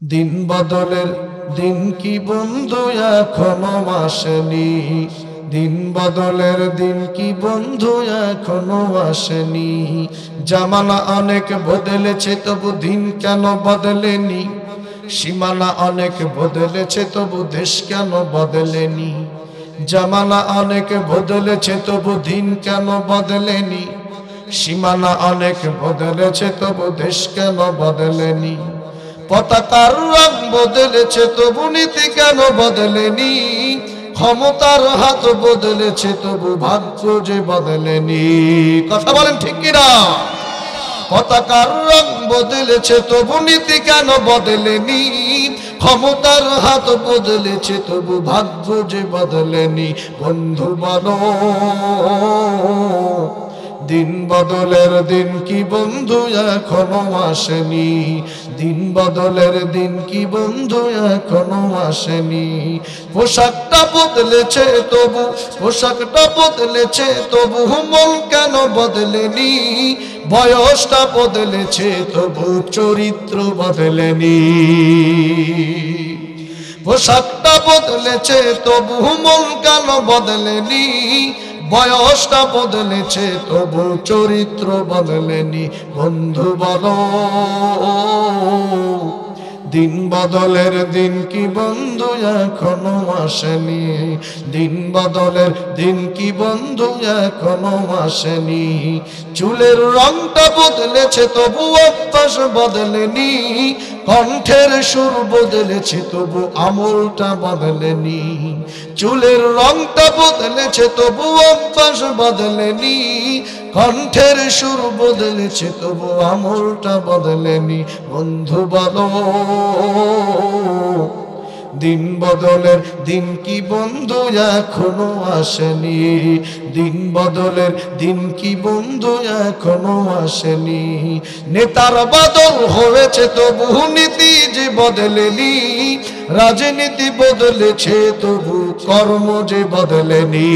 দিন বদলের দিন কি বন্ধু এখনো আসেনি, দিন বদলের দিন কি বন্ধু এখনো আসেনি। জামানা অনেক বদলেছে তবু দিন কেন বদলেনি, সীমানা অনেক বদলেছে তবু দেশ কেন বদলেনি। জামানা অনেক বদলেছে তবু দিন কেন বদলেনি, সীমানা অনেক বদলেছে তবু দেশ কেন বদলেনি। পতাকার রং বদলেছে তবু নীতি কেন বদলেনি, ক্ষমতার হাত বদলেছে তবু ভাগ্য যে বদলেনি। কথা বলেন ঠিক কিনা? পতাকার রং বদলেছে তবু নীতি কেন বদলেনি, ক্ষমতার হাত বদলেছে তবু ভাগ্য যে বদলেনি। বন্ধু বলো দিন বদলের দিন কি বন্ধু এখনো আসেনি, দিন বদলের দিন কি বন্ধু এখনো আসেনি। পোশাকটা বদলেছে তবু, পোশাকটা বদলেছে তবু মন কেন বদলেনি, বয়সটা বদলেছে তবু চরিত্র বদলেনি। পোশাকটা বদলেছে তবু মন কেন বদলেনি, বয়সটা বদলেছে তবু চরিত্র বদলেনি। বন্ধু বলো দিন বদলের দিন কি বন্ধু এখনো আসেনি, দিন বদলের দিন কি বন্ধু এখনো আসেনি। চুলের রংটা বদলেছে তবু অভ্যাস বদলেনি, কণ্ঠের সুর বদলেছে তবু আমলটা বদলেনি। চুলের রংটা বদলেছে তবু অভ্যাস বদলেনি, কণ্ঠের সুর বদলেছে তবু আমলটা বদলেনি। বন্ধু বলো দিন বদলের দিন কি বন্ধু এখনো আসেনি, দিন বদলের দিন কি বন্ধু এখনো আসেনি। নেতার বদল হয়েছে তবু নীতি যে বদলেনি, রাজনীতি বদলেছে তবু কর্ম যে বদলেনি।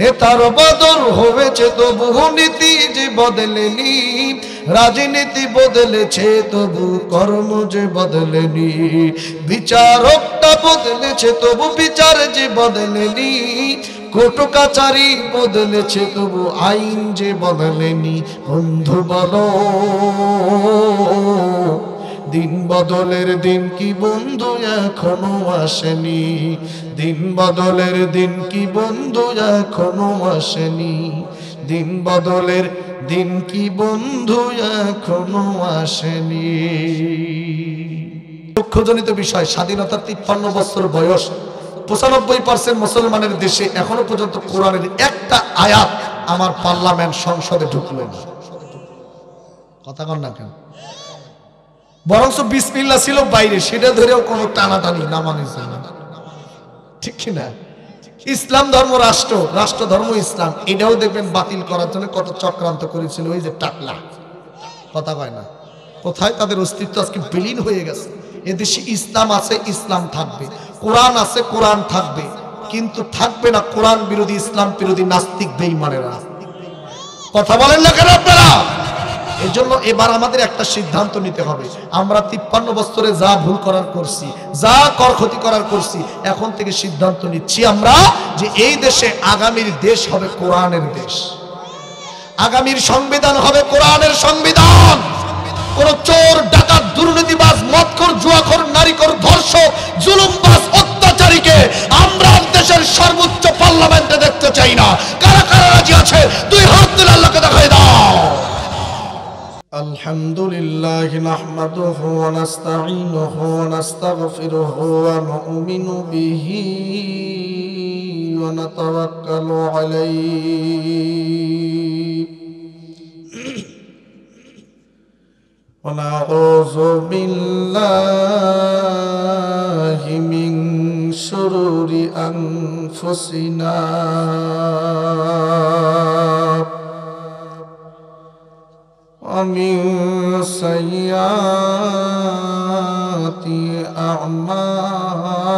নেতার বদল হয়েছে তবু নীতি যে বদলেনি, রাজনীতি বদলেছে তবু কর্ম যে বদলেনি। বিচারকটা বদলেছে তবু বিচার যে বদলেনি, কোর্ট কাচারি বদলেছে তবু আইন যে বদলেনি। বন্ধু বলো দিন বদলের দিন কি বন্ধু এখনো আসেনি, দিন বদলের দিন কি বন্ধু এখনো আসেনি, দিন বদলের দিন কি বন্ধু এখনো আসেনি। দুঃখজনিত বিষয়, স্বাধীনতার 53 বছর বয়স, 95% মুসলমানের দেশে এখনো পর্যন্ত কোরআনের একটা আয়াত আমার পার্লামেন্ট সংসদে ঢুকলো না। কথা কন না কেন? বরঞ্চ বিসমিল্লাহ ছিল বাইরে, সেটা ধরেও কোনো টানাটানি নামানি ছিল না, ঠিক কিনা? ইসলাম ধর্ম রাষ্ট্র, রাষ্ট্র ধর্ম ইসলাম, এটাও দেখবেন বাতিল করার জন্য কত চক্রান্ত করেছিল ওই যে টাকলা। কথা কয় না? কোথায় তাদের অস্তিত্ব আজকে বিলীন হয়ে গেছে। এদেশে ইসলাম আছে, ইসলাম থাকবে, কোরআন আছে, কোরআন থাকবে, কিন্তু থাকবে না কোরআন বিরোধী, ইসলাম বিরোধী নাস্তিক বেঈমানেরা। কথা বলেন না কেন আপনারা? এই জন্য এবার আমাদের একটা সিদ্ধান্ত নিতে হবে। আমরা 53 বছরে যা ভুল করার করছি, যা ক্ষতি করার করছি, এখন থেকে সিদ্ধান্ত নিচ্ছি আমরা যে এই দেশে আগামীর দেশ হবে কোরআনের দেশ, আগামীর সংবিধান হবে কোরআনের সংবিধান। কোন চোর, ডাকাত, দুর্নীতিবাজ, মদখোর, জুয়াখোর, নারীখোর, ধর্ষক, জুলুমবাজ, অত্যাচারীকে আমরা দেশের সর্বোচ্চ পার্লামেন্টে দেখতে চাই না। কারা কারা রাজি আছে? দুই হাত তুলে আল্লাহকে দেখাই দাও। আলহামদুলিল্লাহ নাহমাদুহু ওয়া নাস্তাঈনুহু ওয়া নাস্তাগফিরুহু ওয়া নু'মিনু বিহি ওয়া নাতাওয়াক্কালু আলাইহি ওয়া নাউযু বিল্লাহি মিন শুরুরি আনফুসিনা ومن سيئات أعمالنا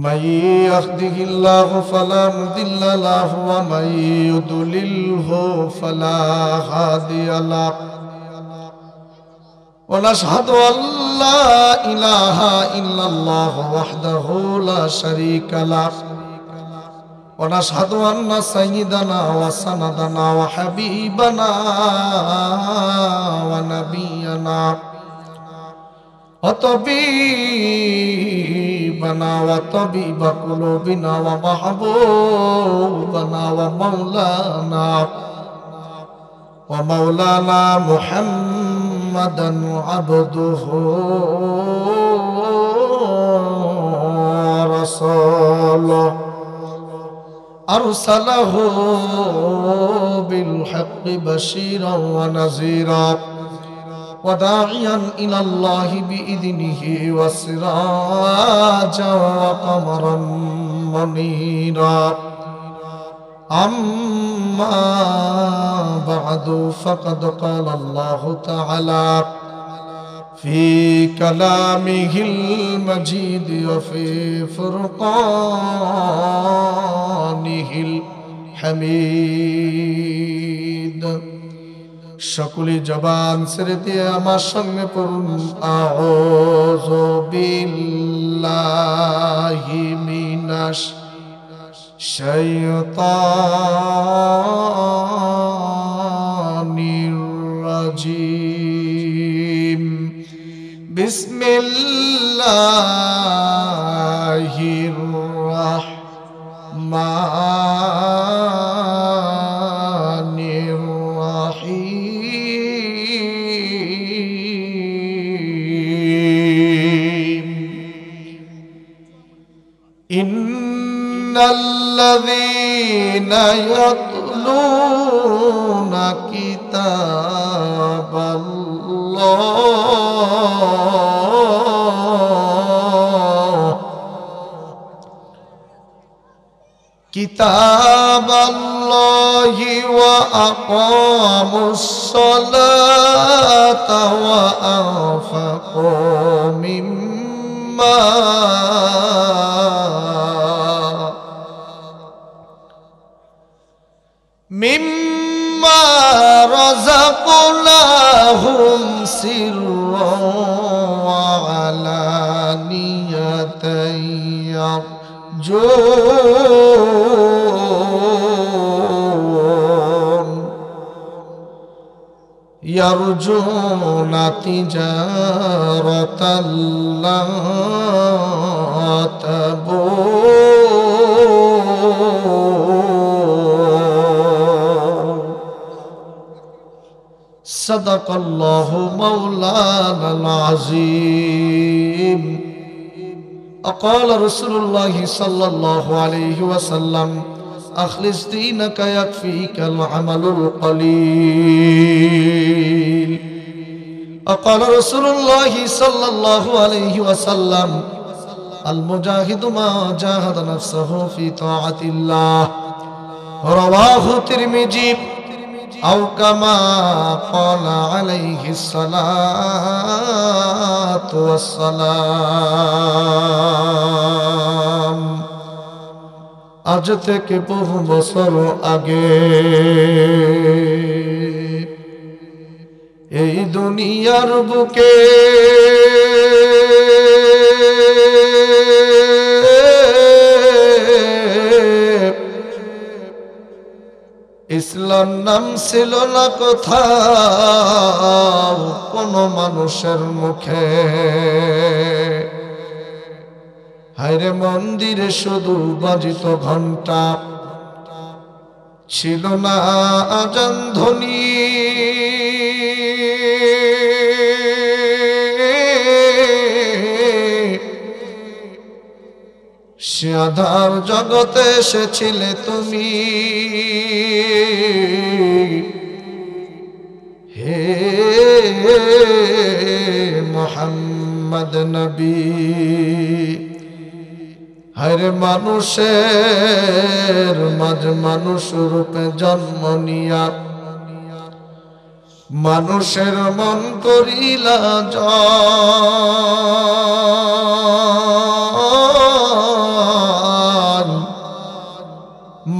من يهده الله فلا مضل له ومن يضلله فلا هادي له ونشهد أن لا إله إلا الله وحده لا شريك له ونشهد أن سيدنا وسندنا وحبيبنا ونبينا وطبيبنا وطبيب قلوبنا ومحبوبنا ومولانا محمدا عبده ورسوله أرسله بالحق بشيرا ونذيرا وداعيا إلى الله بإذنه وسراجا وقمرا منيرا أما بعد فقد قال الله تعالى في كلامه المجيد وفي فرقانه الحميد সকলে জবান ছেড়ে দিয়ে আমার সঙ্গে পড়ুন আউযু বিল্লাহি মিনাশ শাইতানির রাজিম বিসমিল্লাহির রাহমানির রাহিম ইন্নাল্লাযীনা ইয়াতলুনা কিতাবাল্লাহি ওয়া আকামুস সালাতা ওয়া আনফাকু মিম্মা রাযাকনাহুম সিররান ওয়া আলানিয়াতান ইয়ারজুনা তিজারাতান লা তাবুর সাদাকাল্লাহু মাওলানাল আযীম وقال رسول الله صلى الله عليه وسلم أخلص دينك يكفيك العمل القليل وقال رسول الله صلى الله عليه وسلم المجاهد ما جاهد نفسه في طاعة الله رواه الترمذي أو كما قال عليه الصلاة والسلام আজ থেকে বহু বছর আগে এই দুনিয়ার বুকে ইসলাম নাম ছিল না কোথাও কোনো মানুষের মুখে হায়রে মন্দিরে শুধু বাজিত ঘন্টা ছিল না আজান ধ্বনি সে আধার জগতে এসেছিলে তুমি হে মুহাম্মদ নবী হায়রে মানুষের মাঝ মানুষ রূপে জন্ম নিয়া মানুষের মন করিলা জয়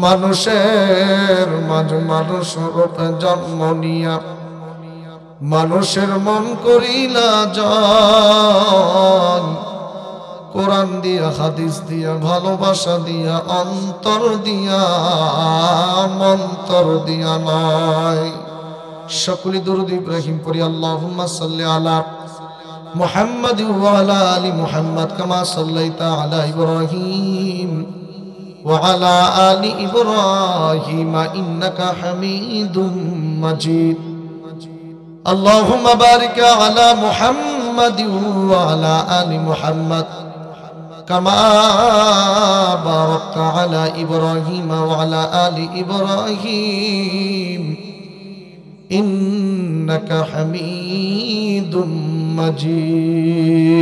মানুষের মাঝ মানুষ রূপে জন্ম নিয়া মানুষের মন করিলা জয় কোরআন দিয়া হাদিস দিয়া ভালোবাসা দিয়া অন্তর দিয়া মন্তর দিয়া নয়। সকলে দুরূদ ইব্রাহিম পড়ি। আল্লাহুম্মা সাল্লি আলা মুহাম্মাদ ওয়া আলা আলি মুহাম্মাদ কামা সাল্লাইতা আলা ইব্রাহিম ওয়া আলা আলি ইব্রাহিম ইন্নাকা হামিদুম মাজিদ। আল্লাহুম্মা বারিক আলা মুহাম্মাদ ওয়া আলা আলি মুহাম্মাদ কামা বারাকতা আলা ইব্রাহিম ওয়া আলা আলি ইব্রাহিম ইন্নাকা হামিদুম মাজিদ।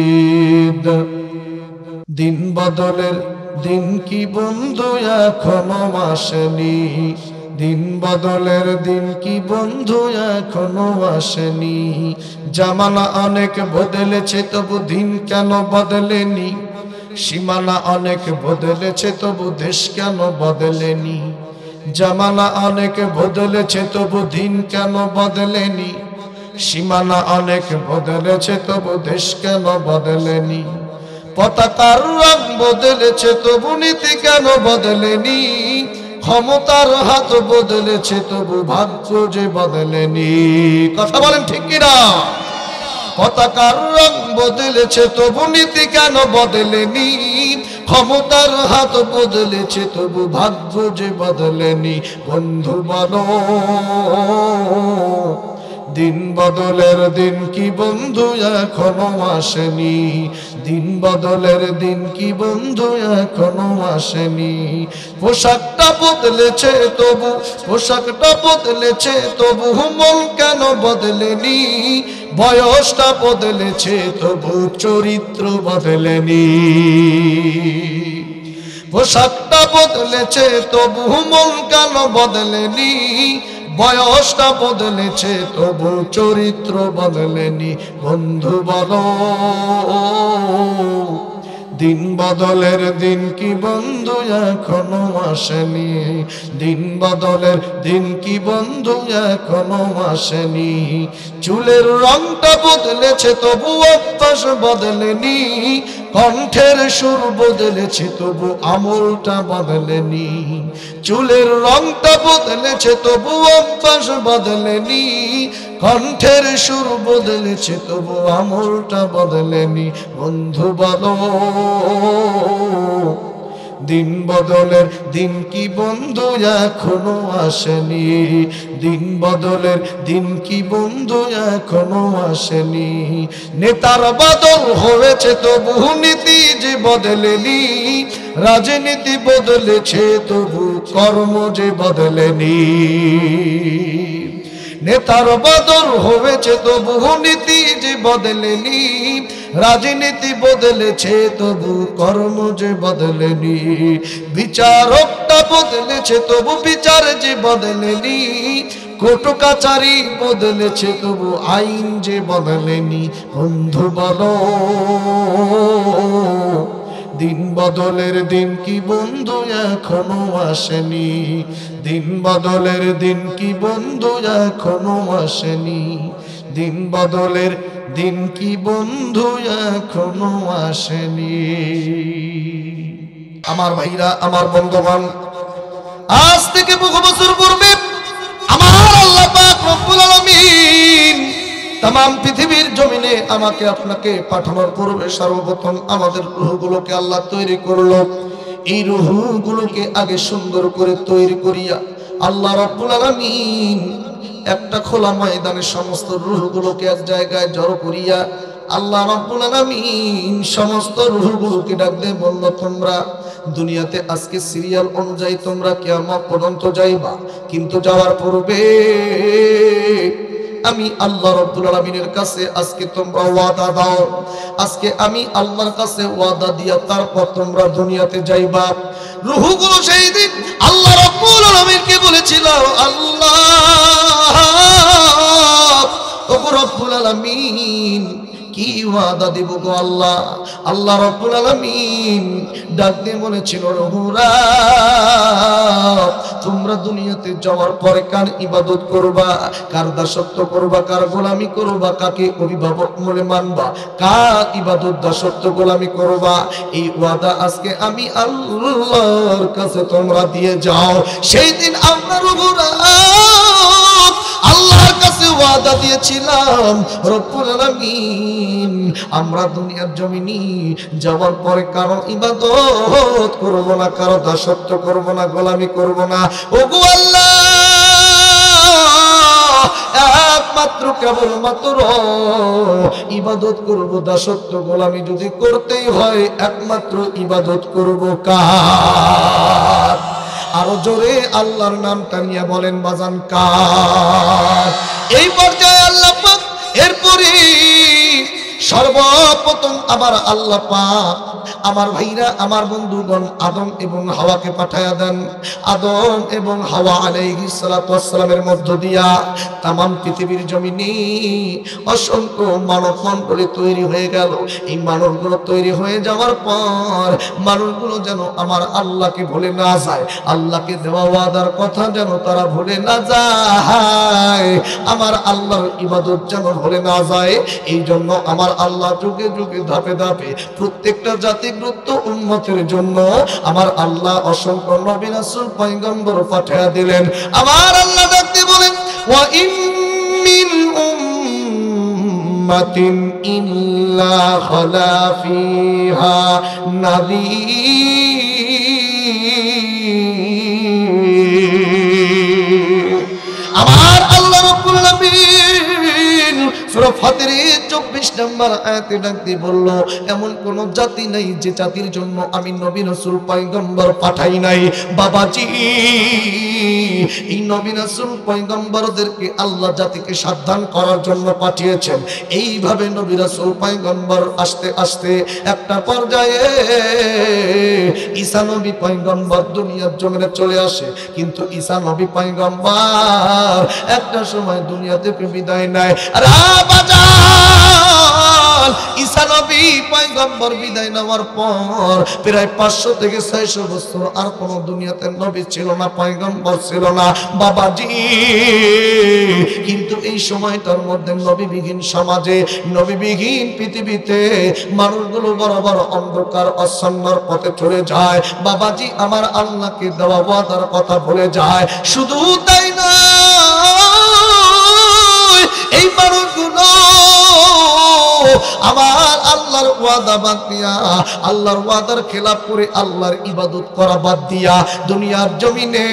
দিন বদলের দিন কি বন্ধু এখনো আসেনি, দিন বদলের দিন কি বন্ধু এখনো আসেনি। জামানা অনেক বদলেছে তবু দিন কেন বদলেনি, সীমানা অনেক বদলেছে তবু দেশ কেন বদলেনি। জামানা অনেক বদলেছে তবু দিন কেন বদলেনি, সীমানা অনেক বদলেছে তবু দেশ কেন বদলেনি। পতাকার রং বদলেছে তবু নীতি কেন বদলেনি, ক্ষমতার হাত বদলেছে তবু ভাগ্য যে বদলেনি। কথা বলেন ঠিক কিনা? পতাকার রং বদলেছে তবু নীতি কেন বদলেনি, ক্ষমতার হাত বদলেছে তবু ভাগ্য যে বদলেনি। বন্ধু বলো দিন বদলের দিন কি বন্ধু এখনো আসেনি, দিন বদলের দিন কি বন্ধু এখনো আসেনি। পোশাকটা বদলেছে তবু, পোশাকটা বদলেছে তবু মন কেন বদলেনি, বয়সটা বদলেছে তবু চরিত্র বদলেনি। পোশাকটা বদলেছে তবু মন কেন বদলেনি, বয়সটা বদলেছে তবু চরিত্র বদলেনি। বন্ধু বলো দিন বদলের দিন কি বন্ধু এখনো আসেনি, দিন বদলের দিন কি বন্ধু এখনো আসেনি। চুলের রংটা বদলেছে তবু অভ্যাস বদলেনি, কণ্ঠের সুর বদলেছে তবু আমলটা বদলেনি। চুলের রংটা বদলেছে তবু অভ্যাস বদলেনি, কণ্ঠের সুর বদলেছে তবু আমলটা বদলেনি। বন্ধু বলো দিন বদলের দিন কি বন্ধু এখনো আসেনি, দিন বদলের দিন কি বন্ধু এখনো আসেনি। নেতার বদল হয়েছে তবু নীতি যে বদলেনি, রাজনীতি বদলেছে তবু কর্ম যে বদলেনি। নেতার বদল হয়েছে তবু নীতি যে বদলেনি, রাজনীতি বদলেছে তবু কর্ম যে বদলেনি। বিচারকটা বদলেছে তবু বিচার যে বদলেনি, কোর্ট কাচারি বদলেছে তবু আইন যে বদলেনি। বন্ধু বলো দিন বদলের দিন কি বন্ধু এখনো আসেনি, দিন বদলের দিন কি বন্ধু এখনো আসেনি। দিন বদলের দিন কি বন্ধু এখনো আসেনি। আমার ভাইরা, আমার বন্ধুগণ, আজ থেকে বহু বছর পূর্বে আমার আল্লাহ পাক রব্বুল আলামিন तमाम পৃথিবীর জমিনে আমাকে আপনাকে পাঠানোর পূর্বে সর্বপ্রথম আমাদের রূহগুলোকে আল্লাহ তৈরি করলো। এই রূহগুলোকে আগে সুন্দর করে তৈরি করিয়া আল্লাহ রাব্বুল আলামিন একটা খোলা ময়দানে সমস্ত রূহগুলোকে এক জায়গায় জড়ো করিয়া আল্লাহ রাব্বুল আলামিন সমস্ত রূহগুলোকে ডাক দিয়ে বলল, তোমরা দুনিয়াতে আজকে সিরিয়াল অনুযায়ী তোমরা কিয়ামত পর্যন্ত যাইবা, কিন্তু যাওয়ার পূর্বে আমি আল্লাহ রাব্বুল আলামিনের কাছে আজকে তোমরা ওয়াদা দাও। আজকে আমি আল্লাহর কাছে ওয়াদা দিয়া তারপর তোমরা দুনিয়াতে যাইবা। রূহগুলো সেই দিন আল্লাহ রাব্বুল আলামিনকে বলেছিল, আল্লাহ ও রব্বুল আলামিন কি ওয়াদা দিব গো আল্লাহ? আল্লাহ রাব্বুল আলামিন ডাক দিয়ে বলেছিল, রহুরা তোমরা দুনিয়াতে যাওয়ার পরে কার ইবাদত করবা, কার দাসত্ব করবা, কার গোলামি করবা, কাকে অভিভাবক বলে মানবা, কার ইবাদত দাসত্ব গোলামি করবা, এই ওয়াদা আজকে আমি আল্লাহর কাছে তোমরা দিয়ে যাও। সেই দিন আমরা রহুরা আল্লাহর কাছে ওয়াদা দিয়েছিলাম, রব্বুল আলামিন আমরা দুনিয়ার জমিনে যাওয়ার পরে কারো ইবাদত করব না, কারো দাসত্ব করব না, গোলামি করব না। ওগো আল্লাহ, একমাত্র কেবলমাত্র ইবাদত করব, দাসত্ব গোলামি যদি করতেই হয় একমাত্র ইবাদত করব কার? আরো জোরে আল্লাহর নামটা নিয়ে বলেন বাজান, কার? এই পর্যায়ে আল্লাহ পাক এরপরে সর্বপ্রথম আবার আল্লাহ পাক আমার ভাইরা, আমার বন্ধুগণ আদম এবং হাওয়াকে পাঠায়া দেন। আদম এবং হাওয়া আলাইহিস সালাতু ওয়াস সালামের মধ্য দিয়া তামাম পৃথিবীর জমিনে অসংখ্য মানব মণ্ডলী তৈরি হয়ে গেল। এই মানবগুলো তৈরি হয়ে যাওয়ার পর মানুষগুলো যেন আমার আল্লাহকে ভুলে না যায়, আল্লাহকে দেওয়া ওয়াদার কথা যেন তারা ভুলে না যায়, আমার আল্লাহর ইবাদত যেন ভুলে না যায়। এই জন্য আমার আল্লাহ যুগে যুগে ধাপে ধাপে প্রত্যেকটা জাতিগ্রস্ত উম্মতের জন্য আমার আল্লাহ অসংখ্য নবী রাসূল পয়গম্বর পাঠিয়ে দিলেন। আমার আল্লাহ ডাকতে বলেন, ওয়া ইন মিন উম্মাতিন ইল্লা খালা ফিহা নাযীর। আমার আল্লাহ রাব্বুল আলামিন সূরা ফাতিরের 24 নম্বর আয়াতে ডাক দিয়ে বলল, এমন কোন জাতি নাই যে জাতির জন্য আমি নবী রাসূল পয়গম্বর পাঠাই নাই। বাবাজি, এই নবী রাসূল পয়গম্বরদেরকে আল্লাহ জাতিকে সাবধান করার জন্য পাঠিয়েছেন। এইভাবে নবী রাসূল পয়গম্বর আস্তে আস্তে একটা পর্যায়ে ঈসা নবী পয়গম্বর দুনিয়ার জমিনে চলে আসে। কিন্তু ঈসা নবী পয়গম্বর একটা সময় দুনিয়া থেকে বিদায় নেয়। ঈসা নবী পয়গম্বর বিদায় নেওয়ার পর প্রায় 500 থেকে 600 বছর আর কোন দুনিয়াতে নবী ছিল না, পয়গম্বর ছিল না বাবাজি। কিন্তু এই সময়টার মধ্যে নবীবিহীন সমাজে, নবীবিহীন পৃথিবীতে মানুষগুলো বড় বড় অন্ধকার অসন্নর পথে চলে যায় বাবাজি। আমার আল্লাহকে দেওয়া ওয়াদার কথা ভুলে যায়। শুধু তাই না, এই মানুষগুলো আমার আল্লাহর ওয়াদা বাদ দিয়া, আল্লাহর ওয়াদার খেলাপ করে আল্লাহর ইবাদত করা বাদ দিয়া দুনিয়ার জমিনে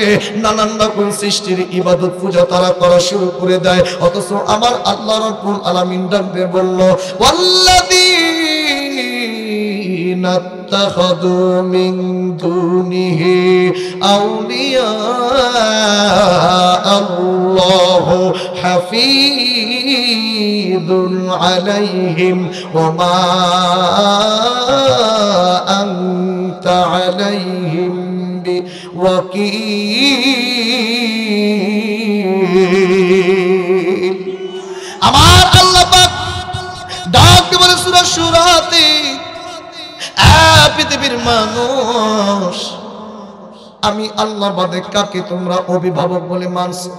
নানান রকম সৃষ্টির ইবাদত পূজা তারা করা শুরু করে দেয়। অথচ আমার আল্লাহ রাব্বুল আলামিন ডাক দিয়ে বলল, ওয়াল্লাযীনা ইত্তাখাযু মিন দুনিহি আউলিয়া আল্লাহু হাফীযুন আলাইহিম ওয়া মা আনতা আলাইহিম বিওয়াকিল। আমার আল্লাহ পাক ডাক দিয়ে বলে সূরা শুরাতে, পৃথিবীর মানুষ, আমি আল্লাহ বাদে কাকে তোমরা অভিভাবক বলে মানছো?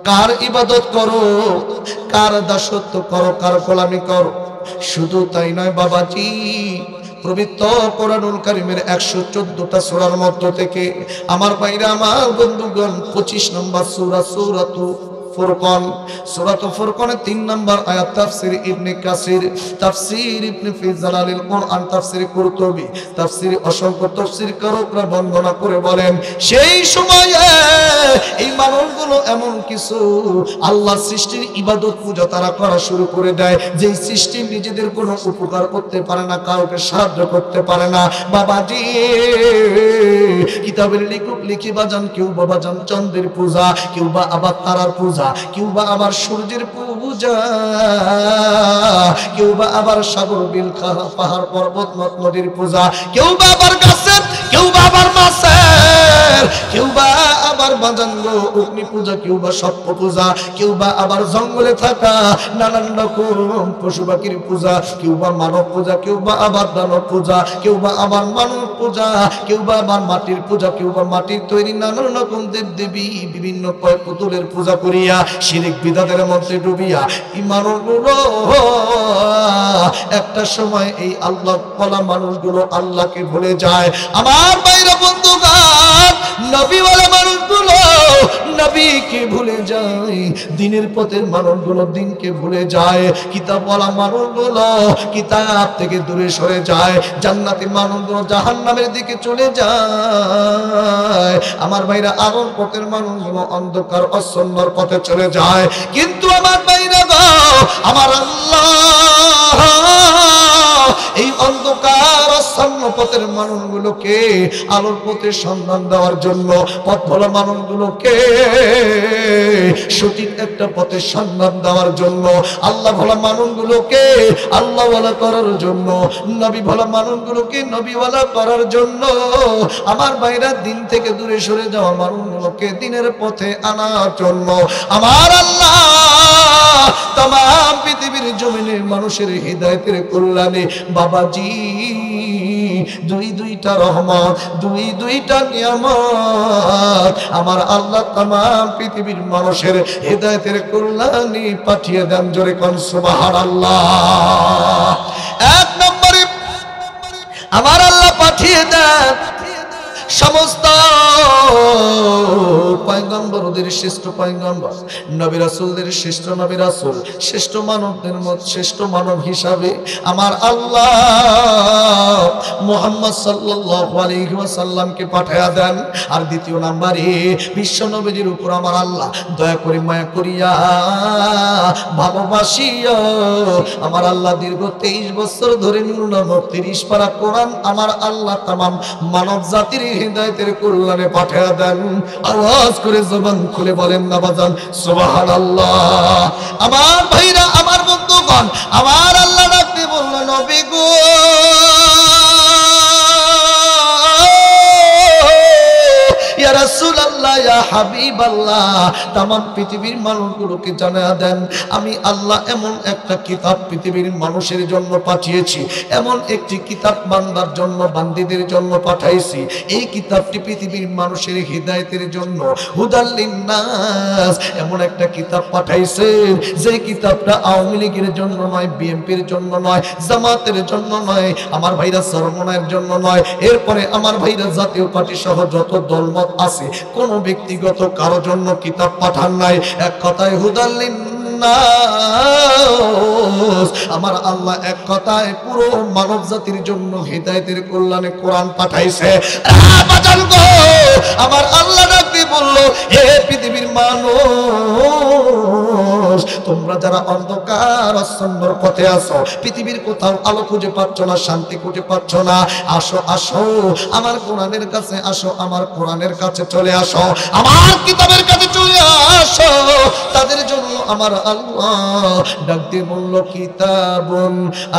কার ইবাদত করো, কার দাসত্ব করো, কার গোলামি করো? শুধু তাই নয় বাবাজি, পবিত্র কোরআনুল কারীমের 114টা সূরার মধ্য থেকে আমার ভাইরা, আমার বন্ধুগণ 25 নম্বর সূরা সূরাতুল ফুরকান, সূরাতুল ফুরকানের 3 নম্বর আয়াত, তাফসীর ইবনে কাসির, তাফসীর ইবনে ফি জালালিল কুরআন, তাফসীর কুরতুবী, তাফসীর অসংখ্য তাফসীরকারকরা বর্ণনা করে বলেন, সেই সময়ে এই মানুষগুলো এমন কিছু আল্লাহ সৃষ্টির ইবাদত পূজা তারা করা শুরু করে দেয়, যেই সৃষ্টি নিজেদের কোনো উপকার করতে পারে না, কাউকে সাহায্য করতে পারে না বাবাজি। কিতাবের লেখক লিখে বাজান, কেউ বাবা জান চন্দ্রের পূজা, কেউ বা আবার তারার পূজা, কেউ বা আবার সূর্যের পূজা, কেউ বা আবার সাগর বিল পাহাড় পর্বত নদীর পূজা, কেউ বা আবার গাছের কেউ বা আবার মাছের, কেউ বা আবার বাজাঙ্গ অগ্নি পূজা, কেউ বা সর্প পূজা, কেউ বা আবার জঙ্গলে থাকা নানান রকম পশু পাখির পূজা, কেউ বা মানব পূজা, কেউ বা আবার দানব পূজা, কেউ বা আবার মানব পূজা, কেউ বা আবার মাটির পূজা, কেউ বা মাটির তৈরি নানান রকম দেব দেবী বিভিন্ন পুতুলের পূজা করিয়া শিরিক বিদাতের মধ্যে ডুবিয়া এই মানুষগুলো একটা সময় এই আল্লাহ বলা মানুষগুলো আল্লাহকে ভুলে যায়। আমার বাইরে বন্ধুগণ, নবীওয়ালা মানুষগুলো নবীকে ভুলে যায়, দিনের পথের মানুষগুলো দিনকে ভুলে যায়, কিতাবওয়ালা মানুষগুলো কিতাব থেকে দূরে সরে যায়, জান্নাতি মানুষগুলো জাহান্নামের দিকে চলে যায়। আমার ভাইরা আগুন পথের মানুষগুলো অন্ধকার অসন্নর পথে চলে যায়। কিন্তু আমার ভাইরা গো, আমার আল্লাহ এই অন্ধকার অসন্ন পথের মানুষগুলোকে আলোর পথে সন্ধান দেওয়ার জন্য, পথ ভোলা মানুষগুলোকে সঠিক একটা পথের সন্ধান দেওয়ার জন্য, আল্লাহ ভোলা মানুষগুলোকে আল্লাহওয়ালা করার জন্য, নবী ভোলা মানুষগুলোকে নবীওয়ালা করার জন্য, আমার ভাইরা দিন থেকে দূরে সরে যাওয়া মানুষগুলোকে দিনের পথে আনার জন্য আমার আল্লাহ तमाम পৃথিবীর জমিনে মানুষের হিদায়াতের কল্যাণে বাবাজি দুই দুইটা রহমত, দুই দুইটা নিয়ামত আমার আল্লাহ तमाम পৃথিবীর মানুষের হিদায়াতের কল্যাণে পাঠিয়ে দেন। জোরে কোন সুবহানাল্লাহ। এক নম্বরে আমার আল্লাহ পাঠিয়ে দেন সমস্ত পয়গম্বরদের শ্রেষ্ঠ পয়গম্বর, নবী রাসূলদের শ্রেষ্ঠ নবী রাসূল, শ্রেষ্ঠ মানবদের মধ্যে শ্রেষ্ঠ মানব হিসাবে আমার আল্লাহ মুহাম্মদ সাল্লাল্লাহু আলাইহি ওয়াসাল্লামকে পাঠিয়ে দেন। আর দ্বিতীয় নম্বরে বিশ্ব নবীর উপর আমার আল্লাহ দয়া করে মায়া করিয়া ভালোবাসিয়া আমার আল্লাহ দীর্ঘ 23 বছর ধরে নূর নামক 30 পারা কোরআন আমার আল্লাহ तमाम মানব জাতির হিদায়াতের কল্যাণে পাঠিয়ে দেন। আওয়াজ করে জবান খুলে বলেন না বাজান সুবহানাল্লাহ। আমার ভাইরা, আমার বন্ধুগণ, আমার আল্লাহ ডাকতে বলল নবী গো ইয়া রাসূলুল্লাহ, ইয়া হাবিবাল্লাহ, तमाम পৃথিবীর মানুষগুলোকে জানায়া দেন আমি আল্লাহ এমন একটা কিতাব পৃথিবীর মানুষের জন্য পাঠিয়েছি, এমন একটি কিতাব বান্দার জন্য বান্দীদের জন্য পাঠাইছি। এই কিতাবটি পৃথিবীর মানুষের হিদায়াতের জন্য হুদাল লিন্নাস, এমন একটা কিতাব পাঠাইছেন যে কিতাবটা আওয়ামী লীগের জন্য নয়, বিএনপির জন্য নয়, জামাতের জন্য নয়, আমার ভাইরা চরমনায়ের জন্য নয়, এরপরে আমার ভাইরা জাতীয় পার্টি সহ যত দলমত আছে কোন ব্যক্তিগত কারো জন্য কিতাব পাঠান নাই। এক কথায় হুদাল লিন্নাস, আমার আল্লাহ এক কথায় পুরো মানব জাতির জন্য হিদায়াতের কল্যাণে কোরআন পাঠাইছে। আমার আল্লাহ ডাকতে বললো হে পৃথিবীর মানুষ, তোমরা যারা অন্ধকার অসন্নর পথে আসো, পৃথিবীর কোথাও আলো খুঁজে পাচ্ছ না, শান্তি খুঁজে পাচ্ছ না, আসো আসো আমার কোরআনের কাছে আসো, আমার কোরআনের কাছে চলে আসো, আমার কিতাবের কাছে চলে আসো। তাদের জন্য আমার আল্লাহ ডাকতে বলল কিতাবুন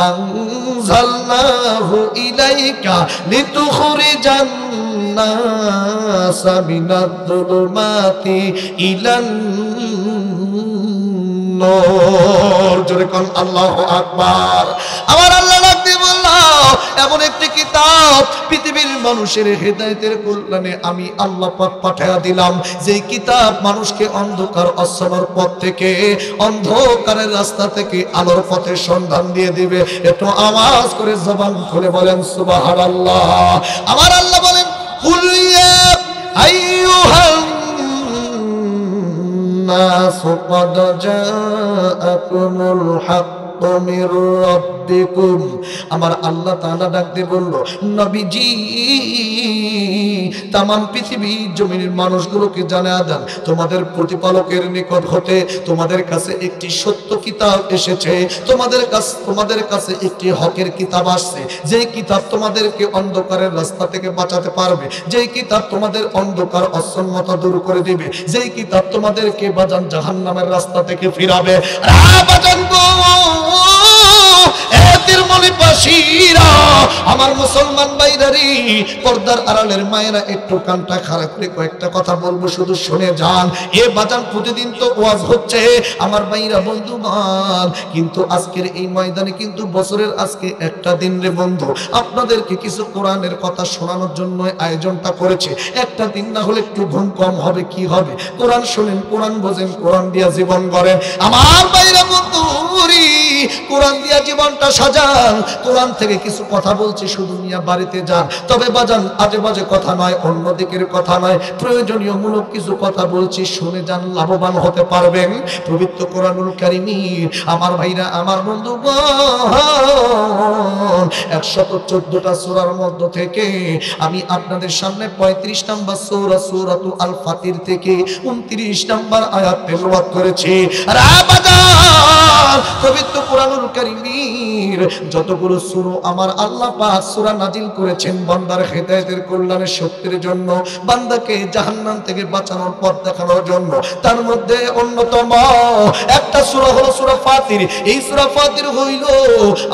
আনজালনাহু ইলাইকা লিতুখরিজান নাসা মিনাদ-দুলুমাতি ইলান নূর। জোরে কোন আল্লাহু আকবার। আমার আল্লাহ ডাকতে বলল এমন একটি কিতাব পৃথিবীর মানুষের হিদায়াতের কল্যাণে আমি আল্লাহ পাক পাঠিয়ে দিলাম, যে কিতাব মানুষকে অন্ধকার অসমার পথ থেকে, অন্ধকারের রাস্তা থেকে আলোর পথের সন্ধান দিয়ে দিবে। একটু আওয়াজ করে জবান খুলে বলেন সুবহানাল্লাহ। আমার আল্লাহ বলেন কুল ইয়া আইয়ুহান নাস ক্বাদ জাআকুমুল হক মির রাব্বিকুম। আমার আল্লাহ তাআলা ডাকতে বলল নবীজি तमाम পৃথিবী জমিনের মানুষগুলোকে জানায়া দেন তোমাদের প্রতিপালকের নিকট হতে তোমাদের কাছে একটি সত্য কিতাব এসেছে, তোমাদের কাছে একটি হকের কিতাব আসছে, যে কিতাব তোমাদেরকে অন্ধকারের রাস্তা থেকে বাঁচাতে পারবে, যে কিতাব তোমাদের অন্ধকার অসম্মতা দূর করে দিবে, যে কিতাব তোমাদেরকে বাজান জাহান্নামের রাস্তা থেকে ফিরাবে। বাজান গো জাতির মলিবাসীরা, আমার মুসলমান ভাইরারি, পর্দার আড়ালের মায়েরা, একটু কানটা খাড়া করে কয়েকটা কথা বলবো, শুধু শুনে যান। এ বাজান প্রতিদিন তো ওয়াজ হচ্ছে আমার ভাইরা বন্ধুগণ, কিন্তু আজকের এই ময়দানে কিন্তু বছরের আজকে একটা দিন রে বন্ধু, আপনাদেরকে কিছু কোরআনের কথা শোনানোর জন্য আয়োজনটা করেছে। একটা দিন না হলে একটু ঘুম কম হবে, কি হবে? কোরআন শোনেন, কোরআন বোঝেন, কোরআন দিয়া জীবন গড়েন। আমার ভাইরা বন্ধুরি, কোরআন দিয়া জীবনটা সাজান। কোরআন থেকে কিছু কথা বলছি, শুধু নিয়ে বাড়িতে যান। তবে বাজান আজে বাজে কথা নয়, অন্য দিকের কথা নয়, প্রয়োজনীয় মূলক কিছু কথা বলছি, শুনে যান, লাভবান হতে পারবেন। পবিত্র কোরআনুল কারীমের আমার ভাইরা, আমার বন্ধুগণ, 114টা সূরার মধ্য থেকে আমি আপনাদের সামনে 35 নম্বর সূরা সূরাতুল আল ফাতির থেকে 29 নম্বর আয়াত তেলাওয়াত করেছি। পবিত্র কোরআনুল কারীমের যতগুলো সূরা আমার আল্লাহ পাক সূরা নাজিল করেছেন বান্দার হেদায়েতের কল্যাণের সত্যের জন্য, বান্দাকে জাহান্নাম থেকে বাঁচানোর পথ দেখানোর জন্য, তার মধ্যে অন্যতম একটা সূরা হলো সূরা ফাতির। এই সূরা ফাতির হইল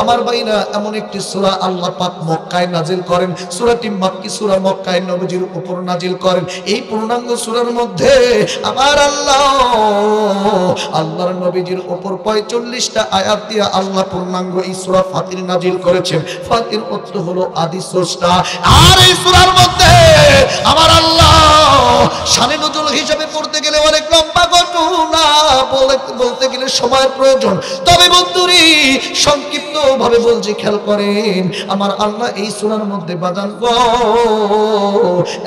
আমার ভাইরা এমন একটি সূরা আল্লাহ পাক মক্কায় নাজিল করেন। সূরাটি মাক্কি সূরা, মক্কায় নবীজির উপর নাজিল করেন। এই পূর্ণাঙ্গ সূরার মধ্যে আমার আল্লাহর নবীজির উপর 45টা আয়াত দিয়ে আল্লাহ পূর্ণাঙ্গ এই সূরা ফাতির নাজিল করেছেন। ফাতির অর্থ হলো আদি স্রষ্টা। আর এই সূরার মধ্যে আমার আল্লাহ শানে নজুল হিসাবে পড়তে গেলে অনেক লম্বা ঘটনা, বলতে গেলে সময়ের প্রয়োজন। তবে বন্ধুরি সংক্ষিপ্ত ভাবে বলছি, খেয়াল করেন। আমার আল্লাহ এই সূরার মধ্যে বাজান গো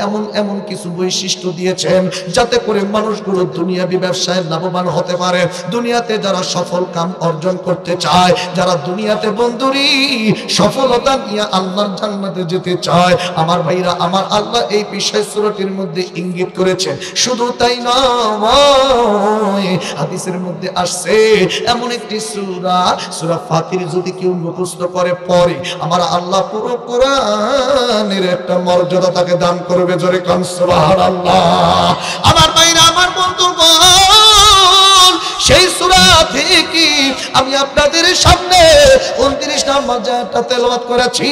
এমন এমন কিছু বৈশিষ্ট্য দিয়েছেন যাতে করে মানুষগুলো দুনিয়াবি ব্যবসায় লাভবান হতে পারে। দুনিয়াতে যারা সফল কাম অর্জন করতে চায়, যারা দুনিয়াতে বন্ধুরি সফলতা নিয়ে আল্লাহর জান্নাতে যেতে চায়, আমার ভাইরা, আমার আল্লাহ এই বিষয় সূরাটির মধ্যে ইঙ্গিত করেছেন। শুধু তাই নয়, হাদিসের মধ্যে আসছে এমন একটি সূরা, সূরা ফাতির যদি কেউ মুখস্থ করে পড়ে, আমার আল্লাহ পুরো কোরআনের একটা মর্যাদা তাকে দান করবে। জোরে কান সুবহানাল্লাহ। আমার ভাইরা, আমার বন্ধুগণ, সেই সূরা থেকে আমি আপনাদের সামনে 29 নম্বর আয়াতটা তেলাওয়াত করেছি।